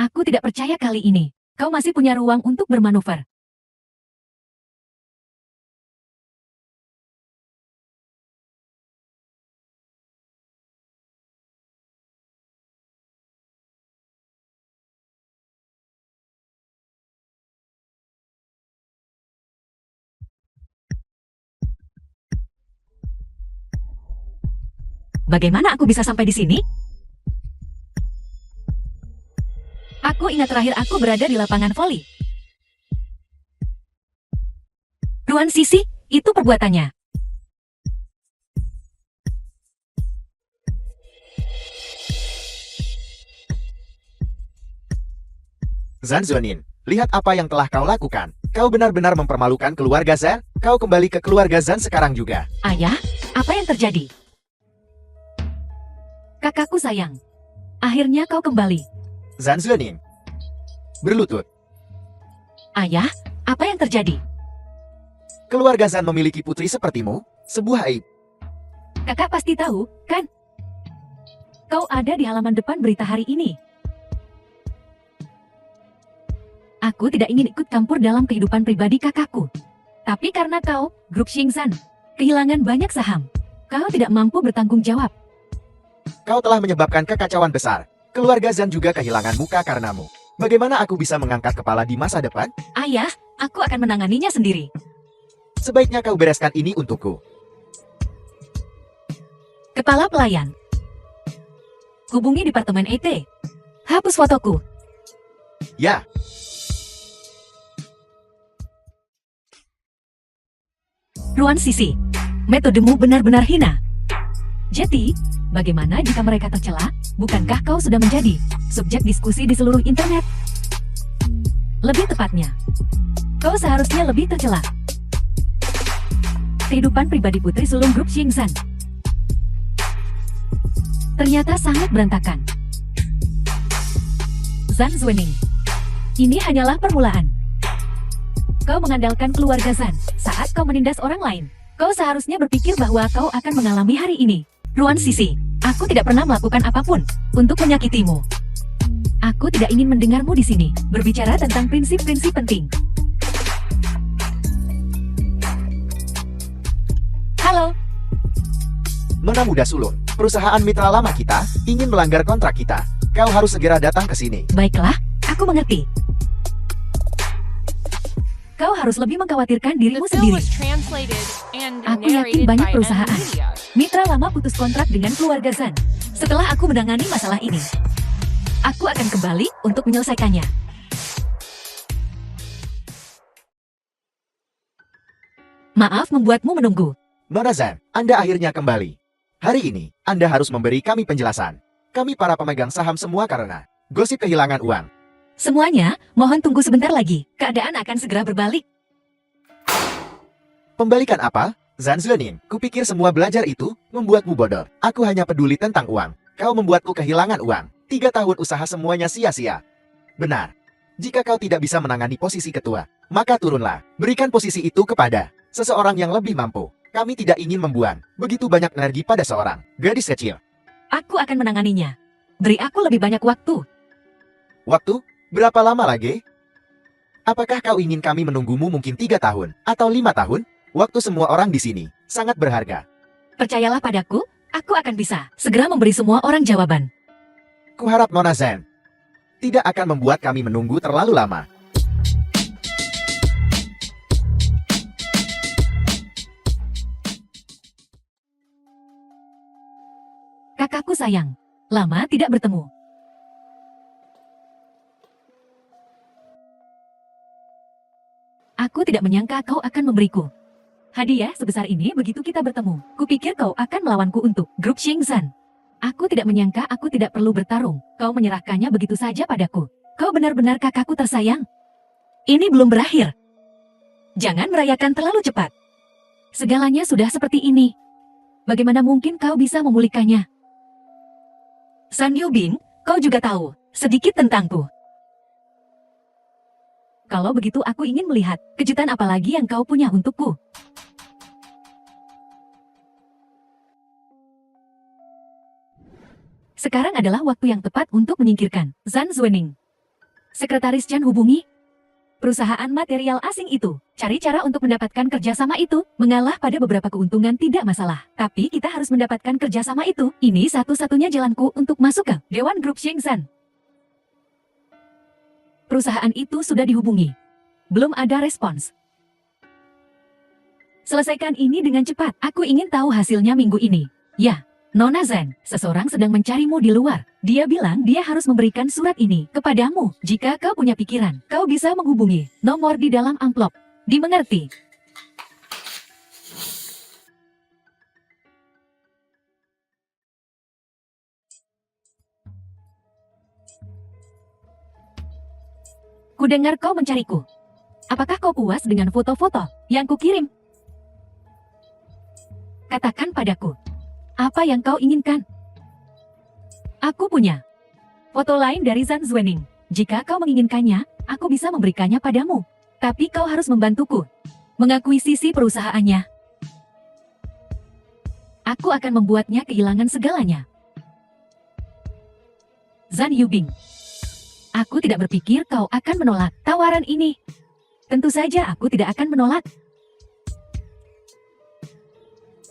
Aku tidak percaya kali ini. Kau masih punya ruang untuk bermanuver. Bagaimana aku bisa sampai di sini? Aku ingat terakhir aku berada di lapangan voli. Tuan Sisi, itu perbuatannya. Zan Zuanin, lihat apa yang telah kau lakukan. Kau benar-benar mempermalukan keluarga Zan. Kau kembali ke keluarga Zan sekarang juga. Ayah, apa yang terjadi? Kakakku sayang. Akhirnya kau kembali. Zan Zuanin, berlutut. Ayah, apa yang terjadi? Keluarga Zan memiliki putri sepertimu, sebuah aib. Kakak pasti tahu, kan? Kau ada di halaman depan berita hari ini. Aku tidak ingin ikut campur dalam kehidupan pribadi kakakku. Tapi karena kau, grup Shenzhen, kehilangan banyak saham. Kau tidak mampu bertanggung jawab. Kau telah menyebabkan kekacauan besar. Keluarga Zan juga kehilangan muka karenamu. Bagaimana aku bisa mengangkat kepala di masa depan? Ayah, aku akan menanganinya sendiri. Sebaiknya kau bereskan ini untukku. Kepala pelayan. Hubungi Departemen IT. Hapus fotoku. Ya, Ruan Sisi, metodemu benar-benar hina. Jadi, bagaimana jika mereka tercela? Bukankah kau sudah menjadi subjek diskusi di seluruh internet? Lebih tepatnya, kau seharusnya lebih tercela. Kehidupan pribadi Putri Sulung Grup Xingzhan ternyata sangat berantakan. Zhan Zuening, ini hanyalah permulaan. Kau mengandalkan keluarga Zhan saat kau menindas orang lain. Kau seharusnya berpikir bahwa kau akan mengalami hari ini. Ruan Sisi, aku tidak pernah melakukan apapun untuk menyakitimu. Aku tidak ingin mendengarmu di sini berbicara tentang prinsip-prinsip penting. Halo, Nona Muda Sulung, perusahaan mitra lama kita ingin melanggar kontrak kita. Kau harus segera datang ke sini. baiklah, aku mengerti. Kau harus lebih mengkhawatirkan The dirimu film sendiri. was translated and Aku yakin narrated banyak by perusahaan M-Media. mitra lama putus kontrak dengan keluarga Zhan. Setelah aku menangani masalah ini, aku akan kembali untuk menyelesaikannya. Maaf membuatmu menunggu. Nona Zhan, Anda akhirnya kembali. Hari ini, Anda harus memberi kami penjelasan. Kami para pemegang saham semua karena gosip kehilangan uang. Semuanya, mohon tunggu sebentar lagi. Keadaan akan segera berbalik. Pembalikan apa? Zhan Zuening, kupikir semua belajar itu membuatmu bodoh. Aku hanya peduli tentang uang. Kau membuatku kehilangan uang. 3 tahun usaha semuanya sia-sia. Benar. Jika kau tidak bisa menangani posisi ketua, maka turunlah. Berikan posisi itu kepada seseorang yang lebih mampu. Kami tidak ingin membuang begitu banyak energi pada seorang gadis kecil. Aku akan menanganinya. Beri aku lebih banyak waktu. Waktu? Berapa lama lagi? Apakah kau ingin kami menunggumu mungkin 3 tahun atau 5 tahun? Waktu semua orang di sini sangat berharga. Percayalah padaku, aku akan bisa segera memberi semua orang jawaban. Kuharap Nona Zhan tidak akan membuat kami menunggu terlalu lama. Kakakku sayang, lama tidak bertemu. Aku tidak menyangka kau akan memberiku hadiah sebesar ini begitu kita bertemu. Kupikir kau akan melawanku untuk grup Xingzhan. Aku tidak menyangka aku tidak perlu bertarung. Kau menyerahkannya begitu saja padaku. Kau benar-benar kakakku tersayang. Ini belum berakhir. Jangan merayakan terlalu cepat. Segalanya sudah seperti ini. Bagaimana mungkin kau bisa memulihkannya? San Yubing, kau juga tahu sedikit tentangku. Kalau begitu aku ingin melihat kejutan apa lagi yang kau punya untukku. Sekarang adalah waktu yang tepat untuk menyingkirkan Zhan Zuening. Sekretaris Chan hubungi perusahaan material asing itu. Cari cara untuk mendapatkan kerjasama itu. Mengalah pada beberapa keuntungan tidak masalah. Tapi kita harus mendapatkan kerjasama itu. Ini satu-satunya jalanku untuk masuk ke Dewan Grup Xingzhan. Perusahaan itu sudah dihubungi. Belum ada respons. Selesaikan ini dengan cepat. Aku ingin tahu hasilnya minggu ini. Ya, Nona Zhan, seseorang sedang mencarimu di luar. Dia bilang dia harus memberikan surat ini kepadamu. Jika kau punya pikiran, kau bisa menghubungi nomor di dalam amplop. Dimengerti? Kudengar kau mencariku. Apakah kau puas dengan foto-foto yang kukirim? Katakan padaku, apa yang kau inginkan? Aku punya foto lain dari Zhan Zuening. Jika kau menginginkannya, aku bisa memberikannya padamu. Tapi kau harus membantuku mengakuisisi perusahaannya. Aku akan membuatnya kehilangan segalanya. Zhan Yubing. Aku tidak berpikir kau akan menolak tawaran ini. Tentu saja aku tidak akan menolak.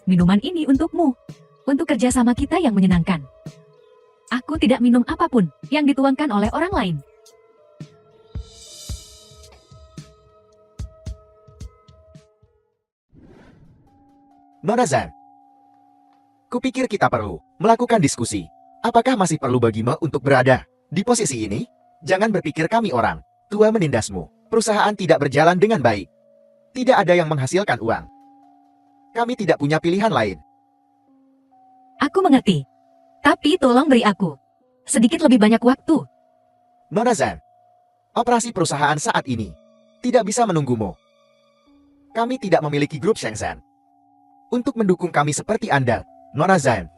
Minuman ini untukmu. Untuk kerjasama kita yang menyenangkan. Aku tidak minum apapun yang dituangkan oleh orang lain. Nona Zhan, kupikir kita perlu melakukan diskusi. Apakah masih perlu bagimu untuk berada di posisi ini? Jangan berpikir kami orang tua menindasmu. Perusahaan tidak berjalan dengan baik. Tidak ada yang menghasilkan uang. Kami tidak punya pilihan lain. Aku mengerti. Tapi tolong beri aku sedikit lebih banyak waktu. Nona Zan, operasi perusahaan saat ini tidak bisa menunggumu. Kami tidak memiliki grup Shenzhen untuk mendukung kami seperti Anda, Nona Zan.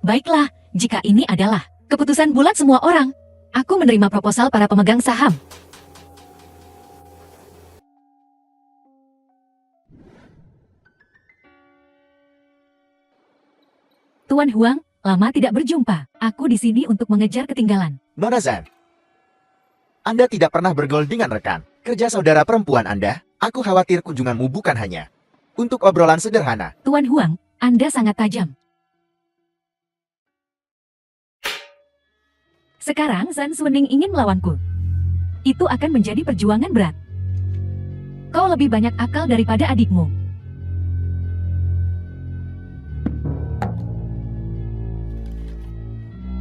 Baiklah, jika ini adalah keputusan bulat semua orang, aku menerima proposal para pemegang saham. Tuan Huang, lama tidak berjumpa. Aku di sini untuk mengejar ketinggalan. Nona Zan, Anda tidak pernah bergol dengan rekan kerja saudara perempuan Anda. Aku khawatir kunjunganmu bukan hanya untuk obrolan sederhana. Tuan Huang, Anda sangat tajam. Sekarang Zan Suning ingin melawanku. Itu akan menjadi perjuangan berat. Kau lebih banyak akal daripada adikmu.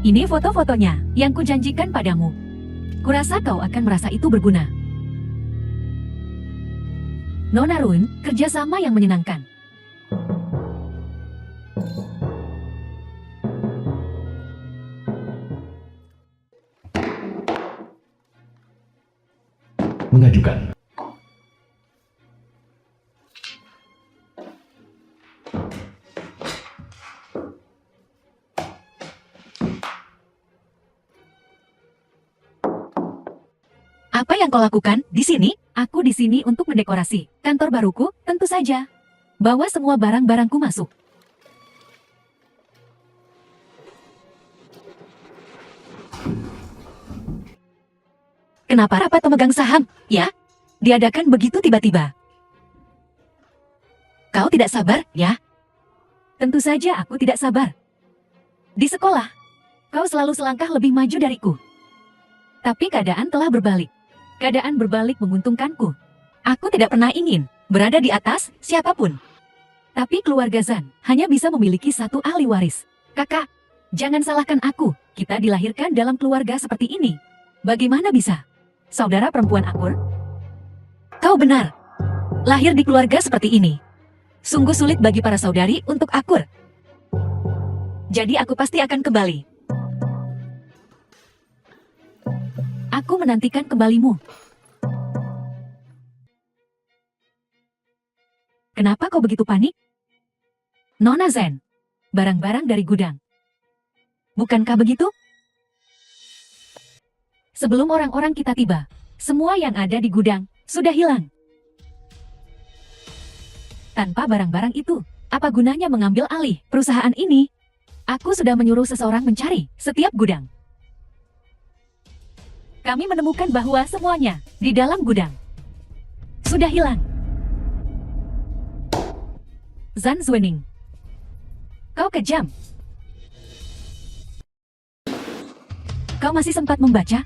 Ini foto-fotonya yang kujanjikan padamu. Kurasa kau akan merasa itu berguna. Nona Run, kerjasama yang menyenangkan. Mengajukan. Apa yang kau lakukan di sini? Aku di sini untuk mendekorasi kantor baruku, tentu saja. Bawa semua barang-barangku masuk. Kenapa rapat pemegang saham, ya? Diadakan begitu tiba-tiba. Kau tidak sabar, ya? Tentu saja aku tidak sabar. Di sekolah, kau selalu selangkah lebih maju dariku. Tapi keadaan telah berbalik. Keadaan berbalik menguntungkanku. Aku tidak pernah ingin berada di atas siapapun. Tapi keluarga Zan hanya bisa memiliki satu ahli waris. Kakak, jangan salahkan aku. Kita dilahirkan dalam keluarga seperti ini. Bagaimana bisa? Saudara perempuan akur? Kau benar. Lahir di keluarga seperti ini. Sungguh sulit bagi para saudari untuk akur. Jadi aku pasti akan kembali. Aku menantikan kembalimu. Kenapa kau begitu panik? Nona Zen, barang-barang dari gudang. Bukankah begitu? Sebelum orang-orang kita tiba, semua yang ada di gudang sudah hilang. Tanpa barang-barang itu, apa gunanya mengambil alih perusahaan ini? Aku sudah menyuruh seseorang mencari setiap gudang. Kami menemukan bahwa semuanya di dalam gudang sudah hilang. Zan Zuening, kau kejam. Kau masih sempat membaca?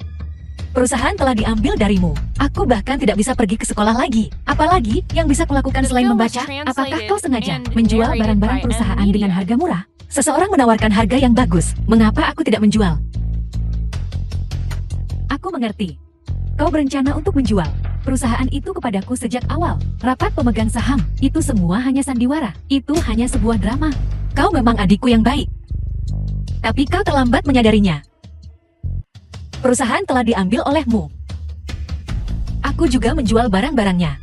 Perusahaan telah diambil darimu. Aku bahkan tidak bisa pergi ke sekolah lagi. Apalagi yang bisa kulakukan selain membaca? Apakah kau sengaja menjual barang-barang perusahaan dengan harga murah? Seseorang menawarkan harga yang bagus. Mengapa aku tidak menjual? Aku mengerti. Kau berencana untuk menjual perusahaan itu kepadaku sejak awal. Rapat pemegang saham, itu semua hanya sandiwara. Itu hanya sebuah drama. Kau memang adikku yang baik. Tapi kau terlambat menyadarinya. Perusahaan telah diambil olehmu. Aku juga menjual barang-barangnya.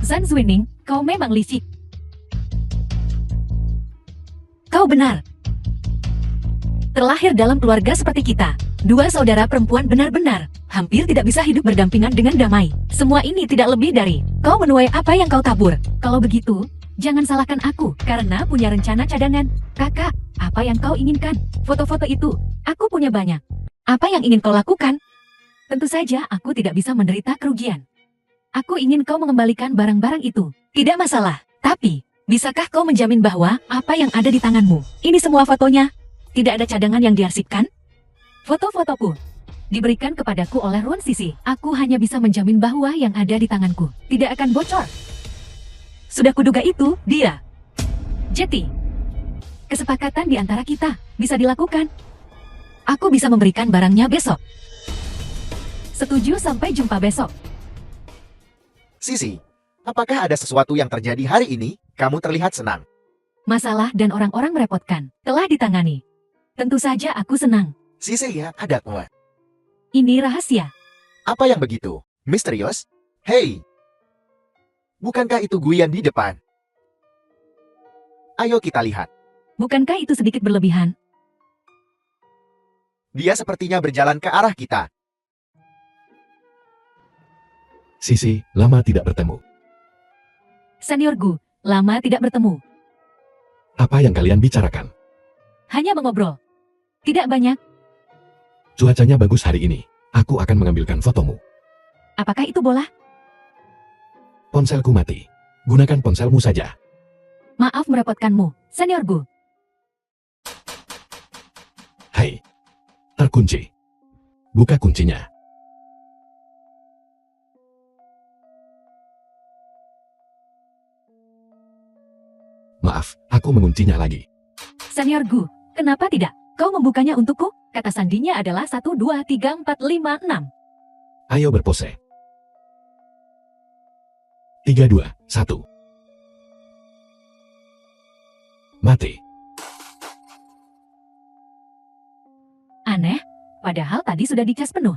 Zan Zuening, kau memang licik. Kau benar. Terlahir dalam keluarga seperti kita, dua saudara perempuan benar-benar hampir tidak bisa hidup berdampingan dengan damai. Semua ini tidak lebih dari kau menuai apa yang kau tabur. Kalau begitu, jangan salahkan aku karena punya rencana cadangan. Kakak, apa yang kau inginkan? Foto-foto itu, aku punya banyak. Apa yang ingin kau lakukan? Tentu saja aku tidak bisa menderita kerugian. Aku ingin kau mengembalikan barang-barang itu. Tidak masalah. Tapi, bisakah kau menjamin bahwa apa yang ada di tanganmu, ini semua fotonya? Tidak ada cadangan yang diarsipkan? Foto-fotoku diberikan kepadaku oleh Ruan Sisi. Aku hanya bisa menjamin bahwa yang ada di tanganku tidak akan bocor. Sudah kuduga itu, dia Jetty. Kesepakatan di antara kita bisa dilakukan. Aku bisa memberikan barangnya besok. Setuju, sampai jumpa besok. Sisi, apakah ada sesuatu yang terjadi hari ini? Kamu terlihat senang. Masalah dan orang-orang merepotkan telah ditangani. Tentu saja aku senang. Sisi ya, ada apa? Ini rahasia. Apa yang begitu? Misterius? Hei! Bukankah itu Guyan di depan? Ayo kita lihat. Bukankah itu sedikit berlebihan? Dia sepertinya berjalan ke arah kita. Sisi, lama tidak bertemu. Senior Gu, lama tidak bertemu. Apa yang kalian bicarakan? Hanya mengobrol. Tidak banyak. Cuacanya bagus hari ini. Aku akan mengambilkan fotomu. Apakah itu bola? Ponselku mati. Gunakan ponselmu saja. Maaf merepotkanmu, Senior Gu. Hai. Terkunci. Buka kuncinya. Maaf, aku menguncinya lagi. Senior Gu, kenapa tidak? Kau membukanya untukku? Kata sandinya adalah 1, 2, 3, 4, 5, 6. Ayo berpose. 3, 2, 1. Mati. Aneh, padahal tadi sudah dicas penuh.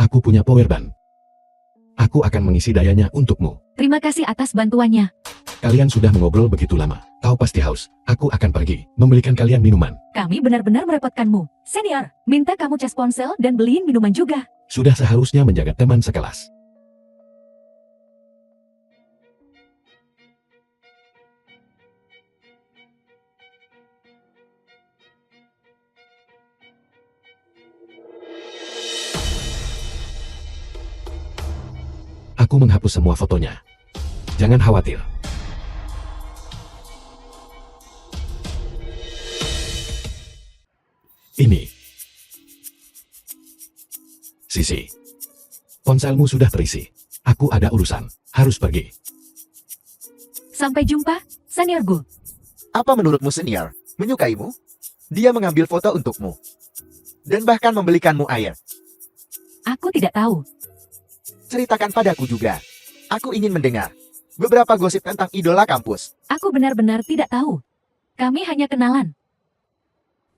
Aku punya power bank. Aku akan mengisi dayanya untukmu. Terima kasih atas bantuannya. Kalian sudah mengobrol begitu lama. Kau pasti haus. Aku akan pergi, membelikan kalian minuman. Kami benar-benar merepotkanmu. Senior, minta kamu cas ponsel dan beliin minuman juga. Sudah seharusnya menjaga teman sekelas. Aku menghapus semua fotonya. Jangan khawatir. Ini. Sisi. Ponselmu sudah terisi. Aku ada urusan. Harus pergi. Sampai jumpa, Senior Gu. Apa menurutmu senior? Menyukaimu? Dia mengambil foto untukmu. Dan bahkan membelikanmu air. Aku tidak tahu. Ceritakan padaku juga. Aku ingin mendengar beberapa gosip tentang idola kampus. Aku benar-benar tidak tahu. Kami hanya kenalan.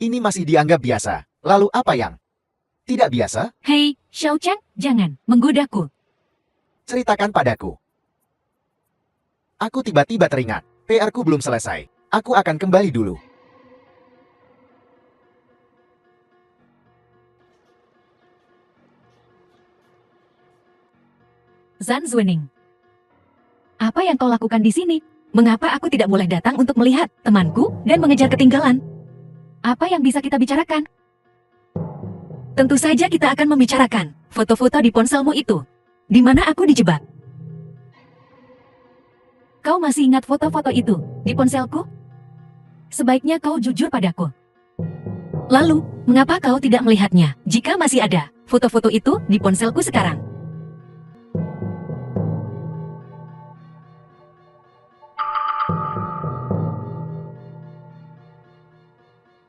Ini masih dianggap biasa. Lalu apa yang tidak biasa? Hei, Xiao Chang, jangan menggodaku. Ceritakan padaku. Aku tiba-tiba teringat. PR-ku belum selesai. Aku akan kembali dulu. Zan Zuening. Apa yang kau lakukan di sini? Mengapa aku tidak boleh datang untuk melihat temanku dan mengejar ketinggalan? Apa yang bisa kita bicarakan? Tentu saja kita akan membicarakan foto-foto di ponselmu itu. Di mana aku dijebak? Kau masih ingat foto-foto itu di ponselku? Sebaiknya kau jujur padaku. Lalu, mengapa kau tidak melihatnya jika masih ada foto-foto itu di ponselku sekarang?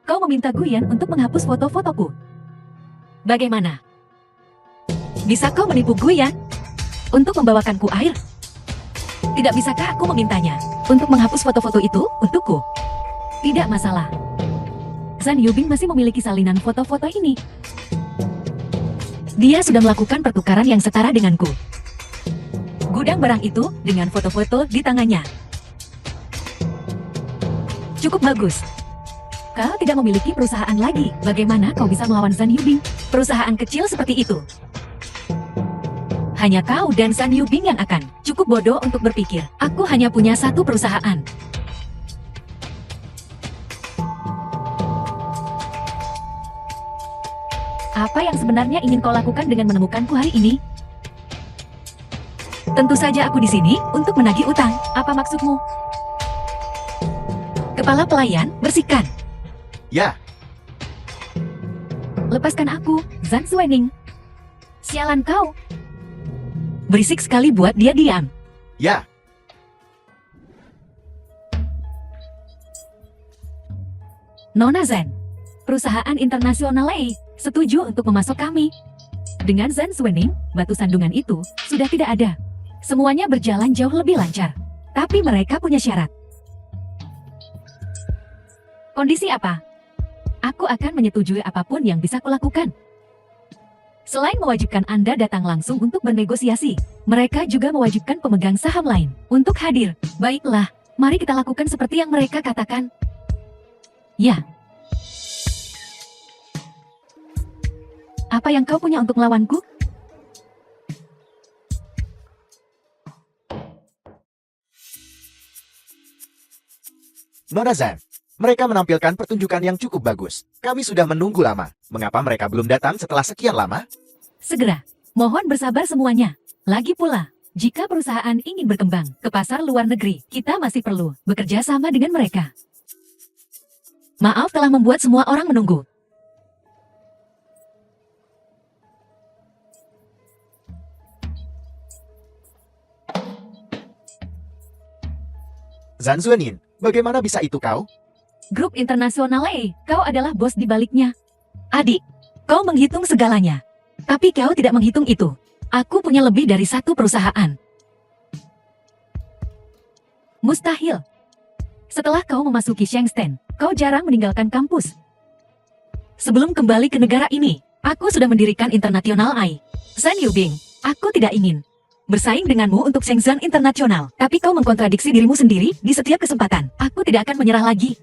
Kau meminta Guyan untuk menghapus foto-fotoku. Bagaimana? Bisa kau menipu Guyan untuk membawakanku air? Tidak bisakah aku memintanya untuk menghapus foto-foto itu untukku? Tidak masalah. Zan Yubing masih memiliki salinan foto-foto ini. Dia sudah melakukan pertukaran yang setara denganku. Gudang barang itu dengan foto-foto di tangannya. Cukup bagus. Kau tidak memiliki perusahaan lagi. Bagaimana kau bisa melawan Zan Yubing? Perusahaan kecil seperti itu. Hanya kau dan Zan Yubing yang akan. Cukup bodoh untuk berpikir. Aku hanya punya satu perusahaan. Apa yang sebenarnya ingin kau lakukan dengan menemukanku hari ini? Tentu saja aku di sini untuk menagih utang. Apa maksudmu? Kepala pelayan, bersihkan. Ya, Lepaskan aku, Zan Zuening. Sialan kau. Berisik sekali buat dia diam. ya. Nona Zan, perusahaan internasional Lei setuju untuk memasok kami. Dengan Zan Suening, batu sandungan itu sudah tidak ada. Semuanya berjalan jauh lebih lancar. Tapi mereka punya syarat. Kondisi apa? Aku akan menyetujui apapun yang bisa kulakukan. Selain mewajibkan Anda datang langsung untuk bernegosiasi, mereka juga mewajibkan pemegang saham lain untuk hadir. Baiklah, mari kita lakukan seperti yang mereka katakan. Ya. Apa yang kau punya untuk melawanku? Nona Zan, mereka menampilkan pertunjukan yang cukup bagus. Kami sudah menunggu lama. Mengapa mereka belum datang setelah sekian lama? Segera. Mohon bersabar semuanya. Lagi pula, jika perusahaan ingin berkembang ke pasar luar negeri, kita masih perlu bekerja sama dengan mereka. Maaf telah membuat semua orang menunggu. Zan Zuenin, bagaimana bisa itu kau? Grup internasional Lei, kau adalah bos di baliknya. Adik, kau menghitung segalanya. Tapi kau tidak menghitung itu. Aku punya lebih dari satu perusahaan. Mustahil. Setelah kau memasuki Shenzhen, kau jarang meninggalkan kampus. Sebelum kembali ke negara ini, aku sudah mendirikan International AI. Zan Yubing, aku tidak ingin bersaing denganmu untuk Shenzhen Internasional. Tapi kau mengkontradiksi dirimu sendiri di setiap kesempatan. Aku tidak akan menyerah lagi.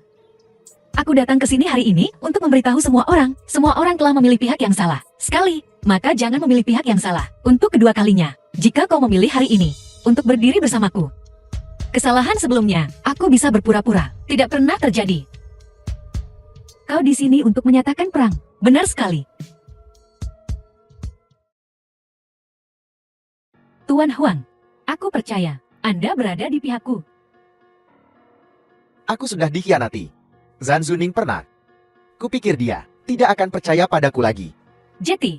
Aku datang ke sini hari ini untuk memberitahu semua orang telah memilih pihak yang salah. Sekali, maka jangan memilih pihak yang salah. Untuk kedua kalinya, jika kau memilih hari ini untuk berdiri bersamaku. Kesalahan sebelumnya, aku bisa berpura-pura. Tidak pernah terjadi. Kau di sini untuk menyatakan perang. Benar sekali. Tuan Huang, aku percaya Anda berada di pihakku. Aku sudah dikhianati. Zan Zuening pernah. Kupikir dia tidak akan percaya padaku lagi. Jetty,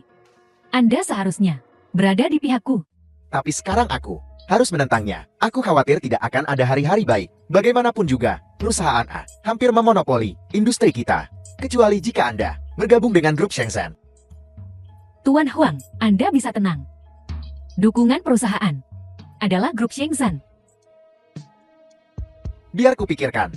Anda seharusnya berada di pihakku. Tapi sekarang aku harus menentangnya. Aku khawatir tidak akan ada hari-hari baik. Bagaimanapun juga, perusahaan A hampir memonopoli industri kita. Kecuali jika Anda bergabung dengan grup Shenzhen. Tuan Huang, Anda bisa tenang. Dukungan perusahaan adalah grup Shenzhen. Biar kupikirkan.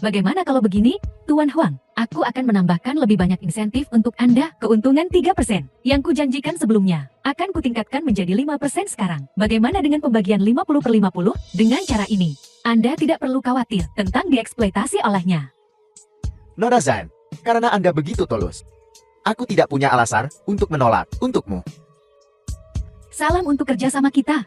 Bagaimana kalau begini, Tuan Huang? Aku akan menambahkan lebih banyak insentif untuk Anda, keuntungan 3%. Yang kujanjikan sebelumnya, akan kutingkatkan menjadi 5% sekarang. Bagaimana dengan pembagian 50/50? Dengan cara ini, Anda tidak perlu khawatir tentang dieksploitasi olehnya. Nona Zan, karena Anda begitu tulus, aku tidak punya alasan untuk menolak untukmu. Salam untuk kerjasama kita.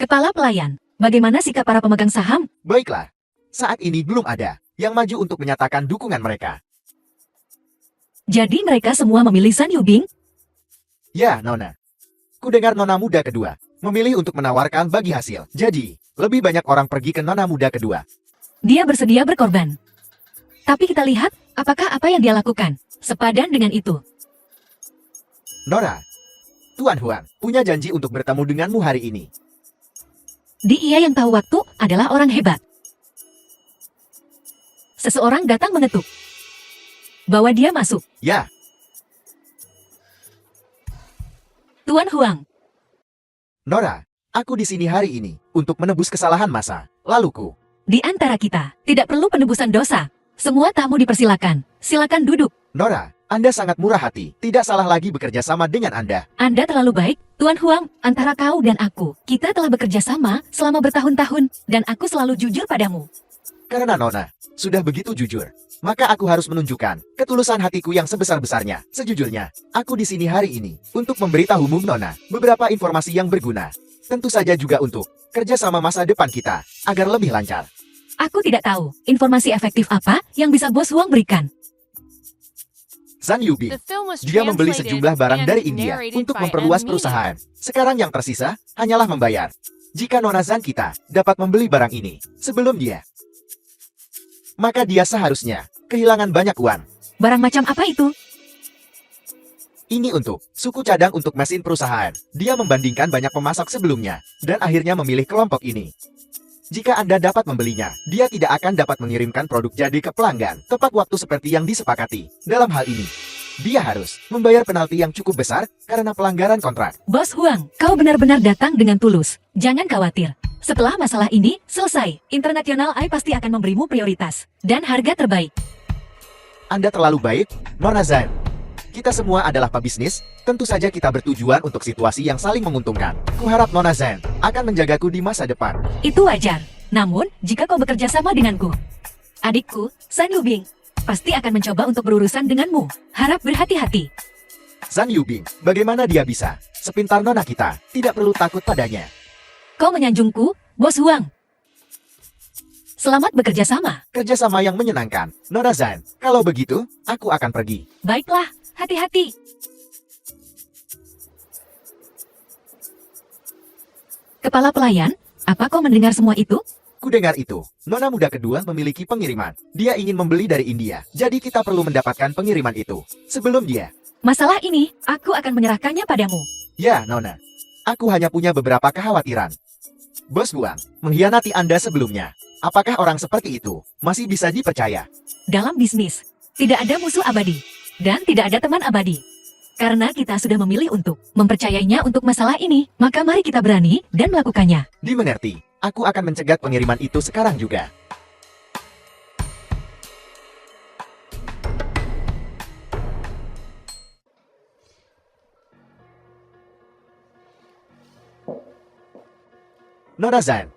Kepala pelayan, bagaimana sikap para pemegang saham? Baiklah, saat ini belum ada yang maju untuk menyatakan dukungan mereka. Jadi mereka semua memilih Zan Yubing? Ya, Nona. Kudengar Nona muda kedua memilih untuk menawarkan bagi hasil. Jadi, lebih banyak orang pergi ke Nona muda kedua. Dia bersedia berkorban. Tapi kita lihat, apakah apa yang dia lakukan sepadan dengan itu? Nora, Tuan Huang punya janji untuk bertemu denganmu hari ini. Dia yang tahu waktu adalah orang hebat. Seseorang datang mengetuk. Bawa dia masuk. Ya, Tuan Huang, Nora, aku di sini hari ini untuk menebus kesalahan masa laluku. di antara kita tidak perlu penebusan dosa. Semua tamu dipersilakan. Silakan duduk. Nora, Anda sangat murah hati. Tidak salah lagi bekerja sama dengan Anda. Anda terlalu baik, Tuan Huang. Antara kau dan aku, kita telah bekerja sama selama bertahun-tahun, dan aku selalu jujur padamu. Karena Nona sudah begitu jujur, maka aku harus menunjukkan ketulusan hatiku yang sebesar-besarnya. Sejujurnya, aku di sini hari ini untuk memberitahumu Nona beberapa informasi yang berguna. Tentu saja juga untuk kerjasama masa depan kita agar lebih lancar. Aku tidak tahu informasi efektif apa yang bisa Bos Huang berikan. Zan Yubing, The film was dia membeli translated sejumlah barang and dari India narrated untuk by memperluas M. perusahaan. Sekarang yang tersisa hanyalah membayar. Jika Nona Zan kita dapat membeli barang ini sebelum dia, maka dia seharusnya kehilangan banyak uang. Barang macam apa itu? Ini untuk suku cadang untuk mesin perusahaan. Dia membandingkan banyak pemasok sebelumnya, dan akhirnya memilih kelompok ini. Jika Anda dapat membelinya, dia tidak akan dapat mengirimkan produk jadi ke pelanggan tepat waktu seperti yang disepakati. Dalam hal ini, dia harus membayar penalti yang cukup besar karena pelanggaran kontrak. Bos Huang, kau benar-benar datang dengan tulus. Jangan khawatir. Setelah masalah ini selesai, International AI pasti akan memberimu prioritas dan harga terbaik. Anda terlalu baik, Nona Zan. Kita semua adalah pebisnis, tentu saja kita bertujuan untuk situasi yang saling menguntungkan. Kuharap Nona Zan akan menjagaku di masa depan. Itu wajar. Namun, jika kau bekerja sama denganku, adikku, San Yubing, pasti akan mencoba untuk berurusan denganmu. Harap berhati-hati. Zan Yubing, bagaimana dia bisa? Sepintar Nona kita, tidak perlu takut padanya. Kau menyanjungku, Bos Huang. Selamat bekerja sama. Kerjasama yang menyenangkan. Nona Zan, kalau begitu, aku akan pergi. Baiklah, hati-hati. Kepala pelayan, apa kau mendengar semua itu? Kudengar itu, Nona muda kedua memiliki pengiriman. Dia ingin membeli dari India, jadi kita perlu mendapatkan pengiriman itu. Sebelum dia. Masalah ini, aku akan menyerahkannya padamu. Ya, Nona. Aku hanya punya beberapa kekhawatiran. Bos Huang, mengkhianati Anda sebelumnya. Apakah orang seperti itu masih bisa dipercaya? Dalam bisnis, tidak ada musuh abadi, dan tidak ada teman abadi. Karena kita sudah memilih untuk mempercayainya untuk masalah ini, maka mari kita berani dan melakukannya. Dimengerti, aku akan mencegat pengiriman itu sekarang juga. Nona Zan,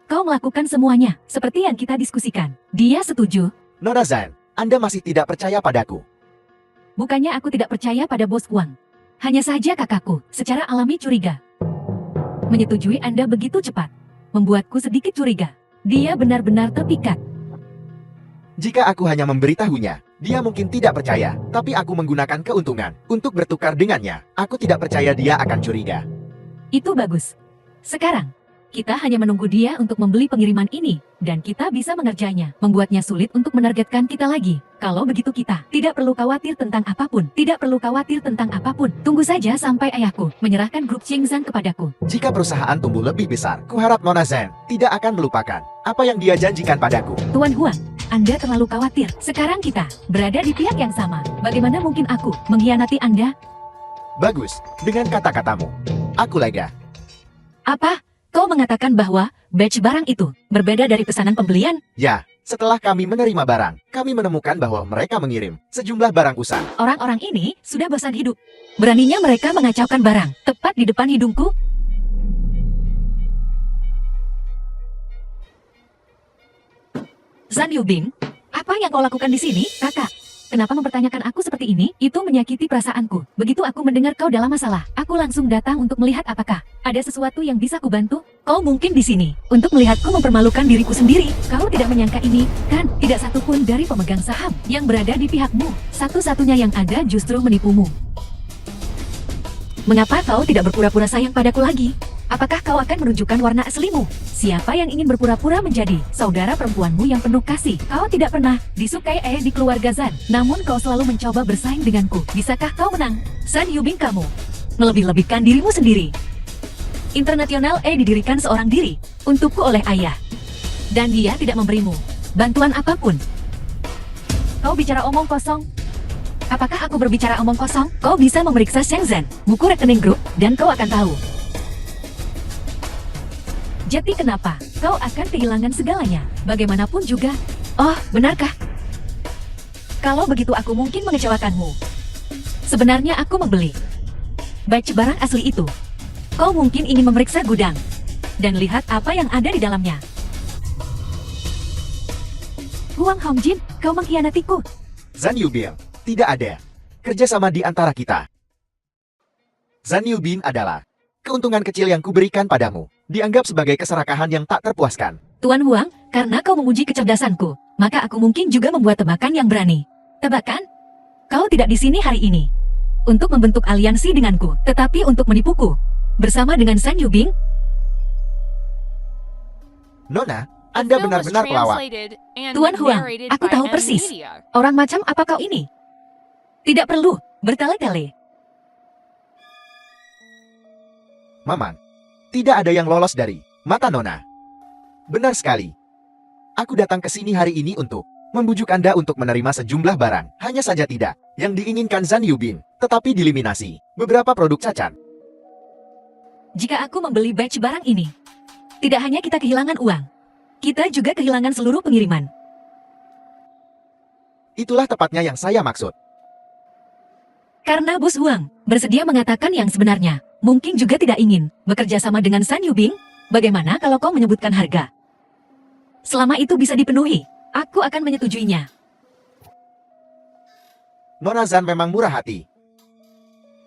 Kau melakukan semuanya, seperti yang kita diskusikan. Dia setuju. Nona Zan, Anda masih tidak percaya padaku. Bukannya aku tidak percaya pada Bos Huang. Hanya saja kakakku, secara alami curiga. Menyetujui Anda begitu cepat, membuatku sedikit curiga. Dia benar-benar terpikat. Jika aku hanya memberitahunya, dia mungkin tidak percaya, tapi aku menggunakan keuntungan untuk bertukar dengannya. Aku tidak percaya dia akan curiga. Itu bagus. Sekarang, kita hanya menunggu dia untuk membeli pengiriman ini, dan kita bisa mengerjanya, membuatnya sulit untuk menargetkan kita lagi. Kalau begitu kita tidak perlu khawatir tentang apapun, tidak perlu khawatir tentang apapun. Tunggu saja sampai ayahku menyerahkan grup Chengzan kepadaku. Jika perusahaan tumbuh lebih besar, kuharap Nona Zan tidak akan melupakan apa yang dia janjikan padaku. Tuan Huang, Anda terlalu khawatir. Sekarang kita berada di pihak yang sama. Bagaimana mungkin aku mengkhianati Anda? Bagus, dengan kata-katamu, aku lega. Apa? Kau mengatakan bahwa batch barang itu berbeda dari pesanan pembelian? Ya, setelah kami menerima barang, kami menemukan bahwa mereka mengirim sejumlah barang usang. Orang-orang ini sudah bosan hidup. Beraninya mereka mengacaukan barang tepat di depan hidungku. Zan Yubing, apa yang kau lakukan di sini, kakak? Kenapa mempertanyakan aku seperti ini? Itu menyakiti perasaanku. Begitu aku mendengar kau dalam masalah, aku langsung datang untuk melihat apakah ada sesuatu yang bisa kubantu. Kau mungkin di sini untuk melihatku mempermalukan diriku sendiri. Kau tidak menyangka ini, kan? Tidak satupun dari pemegang saham yang berada di pihakmu. Satu-satunya yang ada justru menipumu. Mengapa kau tidak berpura-pura sayang padaku lagi? Apakah kau akan menunjukkan warna aslimu? Siapa yang ingin berpura-pura menjadi saudara perempuanmu yang penuh kasih? Kau tidak pernah disukai di keluarga Zan, namun kau selalu mencoba bersaing denganku. Bisakah kau menang? San Yubing, kamu melebih-lebihkan dirimu sendiri. International didirikan seorang diri untukku oleh ayah, dan dia tidak memberimu bantuan apapun. Kau bicara omong kosong. Apakah aku berbicara omong kosong? Kau bisa memeriksa Shenzhen, buku rekening grup, dan kau akan tahu. Jadi kenapa kau akan kehilangan segalanya? Bagaimanapun juga. Oh, benarkah? Kalau begitu aku mungkin mengecewakanmu. Sebenarnya aku membeli batch barang asli itu. Kau mungkin ingin memeriksa gudang dan lihat apa yang ada di dalamnya. Huang Hongjin, kau mengkhianatiku. Zan Yubing, tidak ada kerjasama di antara kita. Zan Yubing adalah keuntungan kecil yang kuberikan padamu, dianggap sebagai keserakahan yang tak terpuaskan. Tuan Huang, karena kau memuji kecerdasanku, maka aku mungkin juga membuat tebakan yang berani. Tebakan? Kau tidak di sini hari ini untuk membentuk aliansi denganku, tetapi untuk menipuku bersama dengan San Yubing. Nona, The Anda film was benar-benar pelawak. translated and Tuan Huang, narrated aku by tahu M persis. Media. Orang macam apa kau ini? Tidak perlu bertele-tele. Mamang, tidak ada yang lolos dari mata Nona. Benar sekali. Aku datang ke sini hari ini untuk membujuk Anda untuk menerima sejumlah barang. Hanya saja tidak yang diinginkan Zhan Yubin, tetapi dieliminasi beberapa produk cacat. Jika aku membeli batch barang ini, tidak hanya kita kehilangan uang, kita juga kehilangan seluruh pengiriman. Itulah tepatnya yang saya maksud. Karena Bos Huang bersedia mengatakan yang sebenarnya, mungkin juga tidak ingin bekerja sama dengan Zhan Yubing. Bagaimana kalau kau menyebutkan harga? Selama itu bisa dipenuhi, aku akan menyetujuinya. Nona Zhan memang murah hati.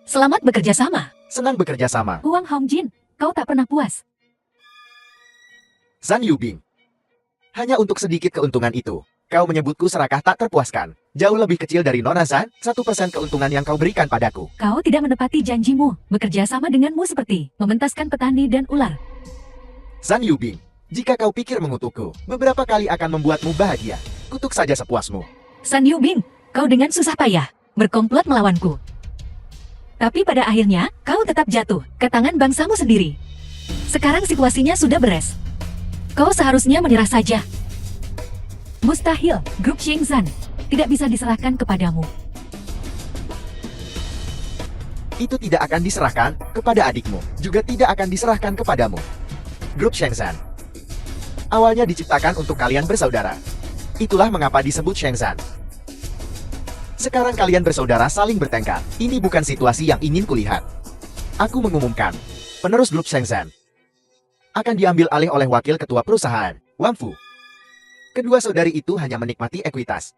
Selamat bekerja sama. Senang bekerja sama. Huang Hongjin, kau tak pernah puas. Zhan Yubing. Hanya untuk sedikit keuntungan itu, kau menyebutku serakah tak terpuaskan. Jauh lebih kecil dari Nona Zhan, 1% keuntungan yang kau berikan padaku. Kau tidak menepati janjimu, bekerja sama denganmu seperti mementaskan petani dan ular. Zhan Yubing, jika kau pikir mengutukku, beberapa kali akan membuatmu bahagia. Kutuk saja sepuasmu. Zhan Yubing, kau dengan susah payah berkomplot melawanku. Tapi pada akhirnya, kau tetap jatuh ke tangan bangsamu sendiri. Sekarang situasinya sudah beres. Kau seharusnya menyerah saja. Mustahil, grup Shenzhen tidak bisa diserahkan kepadamu. Itu tidak akan diserahkan kepada adikmu, juga tidak akan diserahkan kepadamu. Grup Shenzhen awalnya diciptakan untuk kalian bersaudara. Itulah mengapa disebut Shenzhen. Sekarang kalian bersaudara saling bertengkar. Ini bukan situasi yang ingin kulihat. Aku mengumumkan, penerus grup Shenzhen akan diambil alih oleh wakil ketua perusahaan, Wang Fu. Kedua saudari itu hanya menikmati ekuitas.